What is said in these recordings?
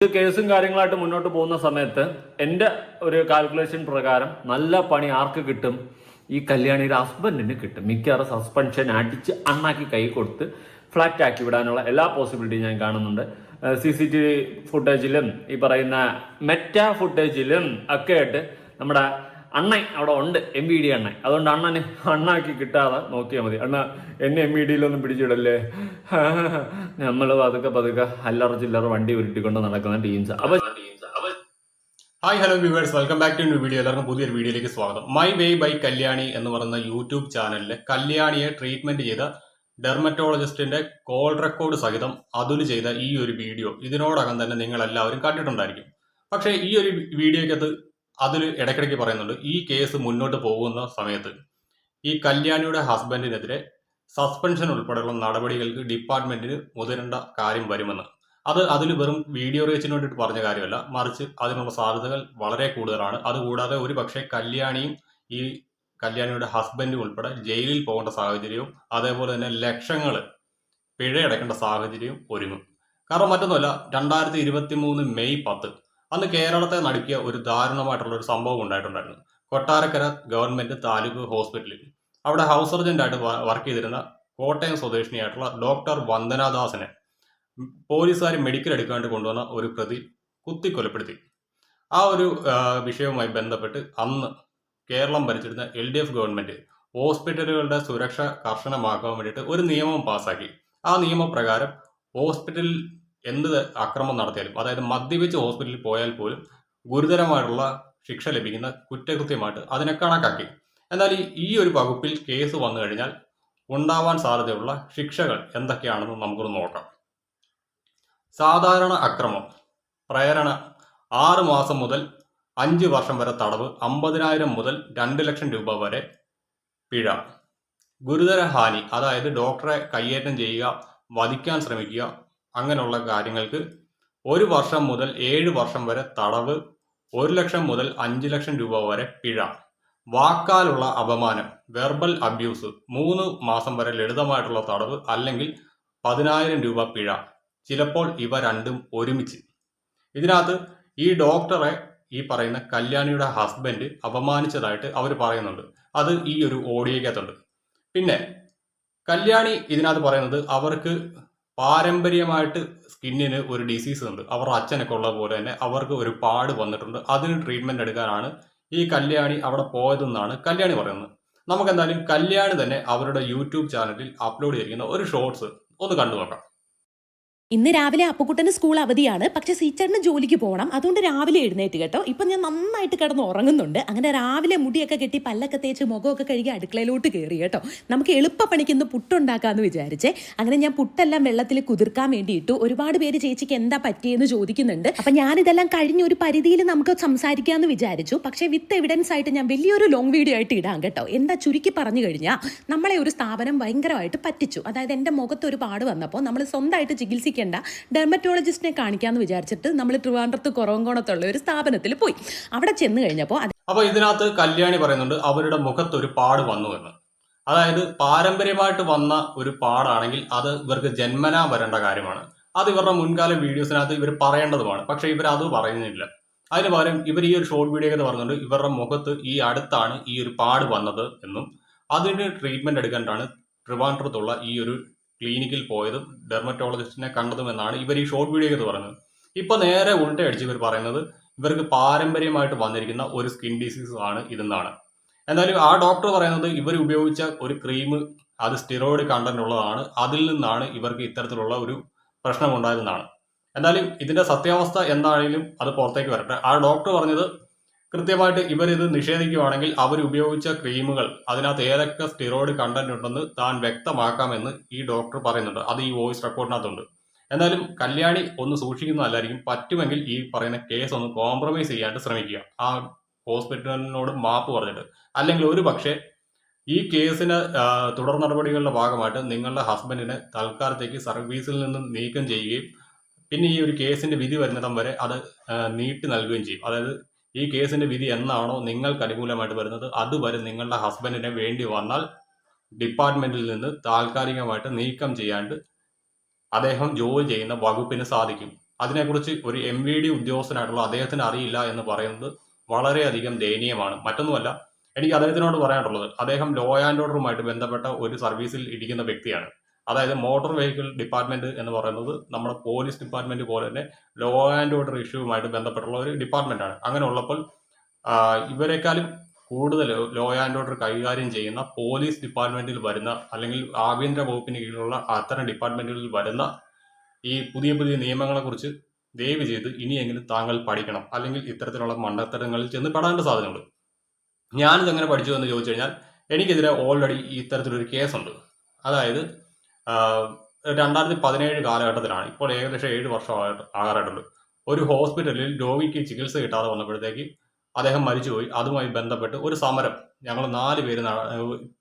ഇത് കേസും കാര്യങ്ങളായിട്ട് മുന്നോട്ട് പോകുന്ന സമയത്ത് എൻ്റെ ഒരു കാൽക്കുലേഷൻ പ്രകാരം നല്ല പണി ആർക്ക് കിട്ടും? ഈ കല്യാണിയുടെ ഹസ്ബൻഡിന് കിട്ടും. മിക്കവാറും സസ്പെൻഷൻ അടിച്ച് അണ്ണാക്കി കൈ കൊടുത്ത് ഫ്ലാറ്റ് ആക്കി വിടാനുള്ള എല്ലാ പോസിബിലിറ്റിയും ഞാൻ കാണുന്നുണ്ട്. CCTV ഫുട്ടേജിലും ഈ പറയുന്ന മെറ്റാ ഫുട്ടേജിലും ഒക്കെ ആയിട്ട് നമ്മുടെ അണ്ണൻ അവിടെ ഉണ്ട്, MVD അണ്ണൻ. അതുകൊണ്ട് അണ്ണന് അണ്ണാക്കി കിട്ടാതെ നോക്കിയാൽ മതി. അണ്ണ എന്നെ MVDയിലൊന്നും പിടിച്ചിടല്ലേ, നമ്മൾ പതുക്കെ അല്ലറ ചില്ലറ വണ്ടി ഉരുട്ടിക്കൊണ്ട് നടക്കുന്ന teams. Hi hello viewers, welcome back to new video. എല്ലാവർക്കും പുതിയൊരു വീഡിയോയിലേക്ക് സ്വാഗതം. മൈ വേ ബൈ കല്യാണി എന്ന് പറയുന്ന യൂട്യൂബ് ചാനലിൽ കല്യാണിയെ ട്രീറ്റ്മെന്റ് ചെയ്ത ഡെർമറ്റോളജിസ്റ്റിന്റെ കോൾ റെക്കോർഡ് സഹിതം അതുൽ ചെയ്ത ഈ ഒരു വീഡിയോ ഇതിനോടകം തന്നെ നിങ്ങൾ എല്ലാവരും കണ്ടിട്ടുണ്ടായിരിക്കും. പക്ഷേ ഈ ഒരു വീഡിയോയ്ക്കകത്ത് അതിൽ ഇടയ്ക്കിടയ്ക്ക് പറയുന്നുണ്ട്, ഈ കേസ് മുന്നോട്ട് പോകുന്ന സമയത്ത് ഈ കല്യാണിയുടെ ഹസ്ബൻഡിനെതിരെ സസ്പെൻഷൻ ഉൾപ്പെടെയുള്ള നടപടികൾക്ക് ഡിപ്പാർട്ട്മെന്റിന് മുതിരേണ്ട കാര്യം വരുമെന്ന്. അതിൽ വെറും വീഡിയോ റീച്ചിന് വേണ്ടിയിട്ട് പറഞ്ഞ കാര്യമല്ല, മറിച്ച് അതിനുള്ള സാധ്യതകൾ വളരെ കൂടുതലാണ്. അതുകൂടാതെ ഒരു പക്ഷേ കല്യാണിയും ഈ കല്യാണിയുടെ ഹസ്ബൻഡും ഉൾപ്പെടെ ജയിലിൽ പോകേണ്ട സാഹചര്യവും അതേപോലെ തന്നെ ലക്ഷങ്ങൾ പിഴയടക്കേണ്ട സാഹചര്യവും ഒരുങ്ങും. കാരണം മറ്റൊന്നുമല്ല, 2023 മെയ് 10 അന്ന് കേരളത്തെ നടുക്കിയ ഒരു ദാരുണമായിട്ടുള്ള ഒരു സംഭവം ഉണ്ടായിട്ടുണ്ടായിരുന്നു. കൊട്ടാരക്കര ഗവൺമെന്റ് താലൂക്ക് ഹോസ്പിറ്റലിൽ അവിടെ ഹൗസ് സർജന്റായിട്ട് വർക്ക് ചെയ്തിരുന്ന കോട്ടയം സ്വദേശിനിയായിട്ടുള്ള ഡോക്ടർ വന്ദനാദാസിനെ പോലീസുകാർ മെഡിക്കൽ എടുക്കാണ്ട് കൊണ്ടുവന്ന ഒരു പ്രതി കുത്തിക്കൊലപ്പെടുത്തി. ആ ഒരു വിഷയവുമായി ബന്ധപ്പെട്ട് അന്ന് കേരളം ഭരിച്ചിരുന്ന LDF ഗവൺമെന്റ് ഹോസ്പിറ്റലുകളുടെ സുരക്ഷ കർശനമാക്കാൻ വേണ്ടിയിട്ട് ഒരു നിയമം പാസാക്കി. ആ നിയമപ്രകാരം ഹോസ്പിറ്റലിൽ എന്ത് അക്രമം നടത്തിയാലും, അതായത് മദ്യപിച്ച് ഹോസ്പിറ്റലിൽ പോയാൽ പോലും ഗുരുതരമായിട്ടുള്ള ശിക്ഷ ലഭിക്കുന്ന കുറ്റകൃത്യമായിട്ട് അതിനെ കണക്കാക്കി. എന്നാൽ ഈ ഒരു വകുപ്പിൽ കേസ് വന്നു കഴിഞ്ഞാൽ ഉണ്ടാവാൻ സാധ്യതയുള്ള ശിക്ഷകൾ എന്തൊക്കെയാണെന്ന് നമുക്കൊന്ന് നോക്കാം. സാധാരണ അക്രമം, പ്രേരണ 6 മാസം മുതൽ 5 വർഷം വരെ തടവ്, 50,000 മുതൽ 2 ലക്ഷം രൂപ വരെ പിഴ. ഗുരുതര ഹാനി, അതായത് ഡോക്ടറെ കയ്യേറ്റം ചെയ്യുക, വധിക്കാൻ ശ്രമിക്കുക, അങ്ങനെയുള്ള കാര്യങ്ങൾക്ക് 1 വർഷം മുതൽ 7 വർഷം വരെ തടവ്, 1 ലക്ഷം മുതൽ 5 ലക്ഷം രൂപ വരെ പിഴ. വാക്കാലുള്ള അപമാനം, വെർബൽ അബ്യൂസ്, 3 മാസം വരെ ലളിതമായിട്ടുള്ള തടവ് അല്ലെങ്കിൽ 10,000 രൂപ പിഴ. ചിലപ്പോൾ ഇവ രണ്ടും ഒരുമിച്ച്. ഇതിനകത്ത് ഈ ഡോക്ടറെ ഈ പറയുന്ന കല്യാണിയുടെ ഹസ്ബൻഡ് അപമാനിച്ചതായിട്ട് അവർ പറയുന്നുണ്ട്. അത് ഈ ഒരു ഓഡിയോയ്ക്കകത്തുണ്ട്. പിന്നെ കല്യാണി ഇതിനകത്ത് പറയുന്നത് അവർക്ക് പാരമ്പര്യമായിട്ട് സ്കിന്നിന് ഒരു ഡിസീസ് ഉണ്ട്, അവർ അച്ഛനൊക്കെ ഉള്ള പോലെ തന്നെ അവർക്ക് ഒരു പാട് വന്നിട്ടുണ്ട്, അതിന് ട്രീറ്റ്മെന്റ് എടുക്കാനാണ് ഈ കല്യാണി അവിടെ പോയതെന്നാണ് കല്യാണി പറയുന്നത്. നമുക്കെന്തായാലും കല്യാണി തന്നെ അവരുടെ യൂട്യൂബ് ചാനലിൽ അപ്ലോഡ് ചെയ്തിരിക്കുന്ന ഒരു ഷോർട്സ് ഒന്ന് കണ്ടു നോക്കാം. ഇന്ന് രാവിലെ അപ്പുക്കുട്ടന് സ്കൂൾ അവധിയാണ്, പക്ഷെ സീച്ചറിന് ജോലിക്ക് പോകണം. അതുകൊണ്ട് രാവിലെ എഴുന്നേറ്റ് കേട്ടോ. ഇപ്പം ഞാൻ നന്നായിട്ട് കിടന്ന് ഉറങ്ങുന്നുണ്ട്. അങ്ങനെ രാവിലെ മുടിയൊക്കെ കെട്ടി പല്ലൊക്കെ തേച്ച് മുഖമൊക്കെ കഴുകി അടുക്കളയിലോട്ട് കയറി കേട്ടോ. നമുക്ക് എളുപ്പപ്പണിക്ക് ഇന്ന് പുട്ടുണ്ടാക്കാമെന്ന് വിചാരിച്ചേ. അങ്ങനെ ഞാൻ പുട്ടെല്ലാം വെള്ളത്തിൽ കുതിർക്കാൻ വേണ്ടിയിട്ടു. ഒരുപാട് പേര് ചേച്ചിക്ക് എന്താ പറ്റിയെന്ന് ചോദിക്കുന്നുണ്ട്. അപ്പം ഞാനിതെല്ലാം കഴിഞ്ഞ ഒരു പരിധിയിൽ നമുക്ക് സംസാരിക്കാമെന്ന് വിചാരിച്ചു. പക്ഷേ വിത്ത് എവിഡൻസ് ആയിട്ട് ഞാൻ വലിയൊരു ലോങ് വീഡിയോ ആയിട്ട് ഇടാം കേട്ടോ. എന്താ ചുരുക്കി പറഞ്ഞു കഴിഞ്ഞാൽ, നമ്മളെ ഒരു സ്ഥാപനം ഭയങ്കരമായിട്ട് പറ്റിച്ചു. അതായത് എൻ്റെ മുഖത്ത് ഒരു പാട് വന്നപ്പോൾ നമ്മൾ സ്വന്തമായിട്ട് ചികിത്സിക്കേണ്ട ഡെർമറ്റോളജിസ്റ്റിനെ കാണിക്കാന്ന് വിചാരിച്ചിട്ട് നമ്മൾ ട്രിവാൻഡ്രത്ത് കുറവങ്കോണത്തുള്ള ഒരു സ്ഥാപനത്തിൽ പോയി. അവിടെ ചെന്ന് കഴിഞ്ഞപ്പോൾ അപ്പോൾ ഇതിനകത്ത് കല്യാണി പറയുന്നുണ്ട് അവരുടെ മുഖത്ത് ഒരു പാട് വന്നു എന്ന്. അതായത് പാരമ്പര്യമായിട്ട് വന്ന ഒരു പാടാണെങ്കിൽ അത് ഇവർക്ക് ജന്മനാ വരേണ്ട കാര്യമാണ്. അത് ഇവരുടെ മുൻകാല വീഡിയോസിനകത്ത് ഇവർ പറയേണ്ടതുമാണ്. പക്ഷെ ഇവർ അത് പറയുന്നില്ല. അതിന് പകരം ഇവർ ഈ ഒരു ഷോർട്ട് വീഡിയോ ഒക്കെ പറയുന്നുണ്ട് ഇവരുടെ മുഖത്ത് ഈ അടുത്താണ് ഈ ഒരു പാട് വന്നത് എന്നും അതിന് ട്രീറ്റ്മെന്റ് എടുക്കാനാണ് ട്രിവാൻഡ്രത്തുള്ള ഈ ഒരു ക്ലിനിക്കിൽ പോയതും ഡെർമറ്റോളജിസ്റ്റിനെ കണ്ടതും എന്നാണ് ഇവർ ഈ ഷോർട്ട് വീഡിയോ ഒക്കെ പറയുന്നത്. ഇപ്പൊ നേരെ ഉൾട്ടയടിച്ച് ഇവർ പറയുന്നത് ഇവർക്ക് പാരമ്പര്യമായിട്ട് വന്നിരിക്കുന്ന ഒരു സ്കിൻ ഡിസീസ് ആണ് ഇതെന്നാണ്. എന്തായാലും ആ ഡോക്ടർ പറയുന്നത് ഇവർ ഉപയോഗിച്ച ഒരു ക്രീം അത് സ്റ്റിറോയിഡ് കണ്ടന്റ് ഉള്ളതാണ്, അതിൽ നിന്നാണ് ഇവർക്ക് ഇത്തരത്തിലുള്ള ഒരു പ്രശ്നം ഉണ്ടായതെന്നാണ്. എന്തായാലും ഇതിന്റെ സത്യാവസ്ഥ എന്താണെങ്കിലും അത് പുറത്തേക്ക് വരട്ടെ. ആ ഡോക്ടർ പറഞ്ഞത് കൃത്യമായിട്ട് ഇവരിത് നിഷേധിക്കുകയാണെങ്കിൽ അവർ ഉപയോഗിച്ച ക്രീമുകൾ അതിനകത്ത് ഏതൊക്കെ സ്റ്റിറോയിഡ് കണ്ടന്റ് ഉണ്ടെന്ന് താൻ വ്യക്തമാക്കാമെന്ന് ഈ ഡോക്ടർ പറയുന്നുണ്ട്. അത് ഈ വോയിസ് റെക്കോർഡിനകത്തുണ്ട്. എന്നാലും കല്യാണി ഒന്ന് സൂക്ഷിക്കുന്നതല്ലായിരിക്കും. പറ്റുമെങ്കിൽ ഈ പറയുന്ന കേസ് ഒന്ന് കോംപ്രമൈസ് ചെയ്യാണ്ട് ശ്രമിക്കുക, ആ ഹോസ്പിറ്റലിനോട് മാപ്പ് പറഞ്ഞിട്ട്. അല്ലെങ്കിൽ ഒരു പക്ഷേ ഈ കേസിന് തുടർ നടപടികളുടെ ഭാഗമായിട്ട് നിങ്ങളുടെ ഹസ്ബൻഡിനെ തൽക്കാലത്തേക്ക് സർവീസിൽ നിന്ന് നീക്കം ചെയ്യുകയും പിന്നെ ഈ ഒരു കേസിന്റെ വിധി വരുന്നിടം വരെ അത് നീട്ടി നൽകുകയും ചെയ്യും. അതായത് ഈ കേസിന്റെ വിധി എന്നാണോ നിങ്ങൾക്ക് അനുകൂലമായിട്ട് വരുന്നത് അതുവരെ നിങ്ങളുടെ ഹസ്ബൻഡിനെ വേണ്ടി വന്നാൽ ഡിപ്പാർട്ട്മെന്റിൽ നിന്ന് താൽക്കാലികമായിട്ട് നീക്കം ചെയ്യാണ്ട് അദ്ദേഹം ജോലി ചെയ്യുന്ന വകുപ്പിന് സാധിക്കും. അതിനെക്കുറിച്ച് ഒരു MVD ഉദ്യോഗസ്ഥനായിട്ടുള്ള അദ്ദേഹത്തിന് അറിയില്ല എന്ന് പറയുന്നത് വളരെയധികം ദയനീയമാണ്. മറ്റൊന്നുമല്ല, എനിക്ക് അദ്ദേഹത്തിനോട് പറയാനുള്ളത്, അദ്ദേഹം ലോ ആൻഡ് ഓർഡറുമായിട്ട് ബന്ധപ്പെട്ട ഒരു സർവീസിൽ ഇരിക്കുന്ന വ്യക്തിയാണ്. അതായത് മോട്ടോർ വെഹിക്കിൾ ഡിപ്പാർട്ട്മെന്റ് എന്ന് പറയുന്നത് നമ്മുടെ പോലീസ് ഡിപ്പാർട്ട്മെന്റ് പോലെ തന്നെ ലോ ആൻഡ് ഓർഡർ ഇഷ്യൂവുമായിട്ട് ബന്ധപ്പെട്ടുള്ള ഒരു ഡിപ്പാർട്ട്മെന്റാണ്. അങ്ങനെ ഉള്ളപ്പോൾ ഇവരെക്കാളും കൂടുതൽ ലോ ആൻഡ് ഓർഡർ കൈകാര്യം ചെയ്യുന്ന പോലീസ് ഡിപ്പാർട്ട്മെന്റിൽ വരുന്ന, അല്ലെങ്കിൽ ആഭ്യന്തര വകുപ്പിന് കീഴിലുള്ള അത്തരം ഡിപ്പാർട്ട്മെന്റുകളിൽ വരുന്ന ഈ പുതിയ പുതിയ നിയമങ്ങളെക്കുറിച്ച് ദയവ് ചെയ്ത് ഇനിയെങ്കിലും താങ്കൾ പഠിക്കണം. അല്ലെങ്കിൽ ഇത്തരത്തിലുള്ള മണ്ടത്തരങ്ങളിൽ ചെന്ന് പെടാനുള്ള സാധ്യതയുണ്ട്. ഞാനിതെങ്ങനെ പഠിച്ചു എന്ന് ചോദിച്ചു കഴിഞ്ഞാൽ, എനിക്കെതിരെ ഓൾറെഡി ഇത്തരത്തിലൊരു കേസുണ്ട്. അതായത് 2017 കാലഘട്ടത്തിലാണ്, ഇപ്പോൾ ഏകദേശം 7 വർഷം ആകാറായിട്ടുണ്ട്. ഒരു ഹോസ്പിറ്റലിൽ രോഗിക്ക് ചികിത്സ കിട്ടാതെ വന്നപ്പോഴത്തേക്ക് അദ്ദേഹം മരിച്ചുപോയി. അതുമായി ബന്ധപ്പെട്ട് ഒരു സമരം ഞങ്ങൾ 4 പേര്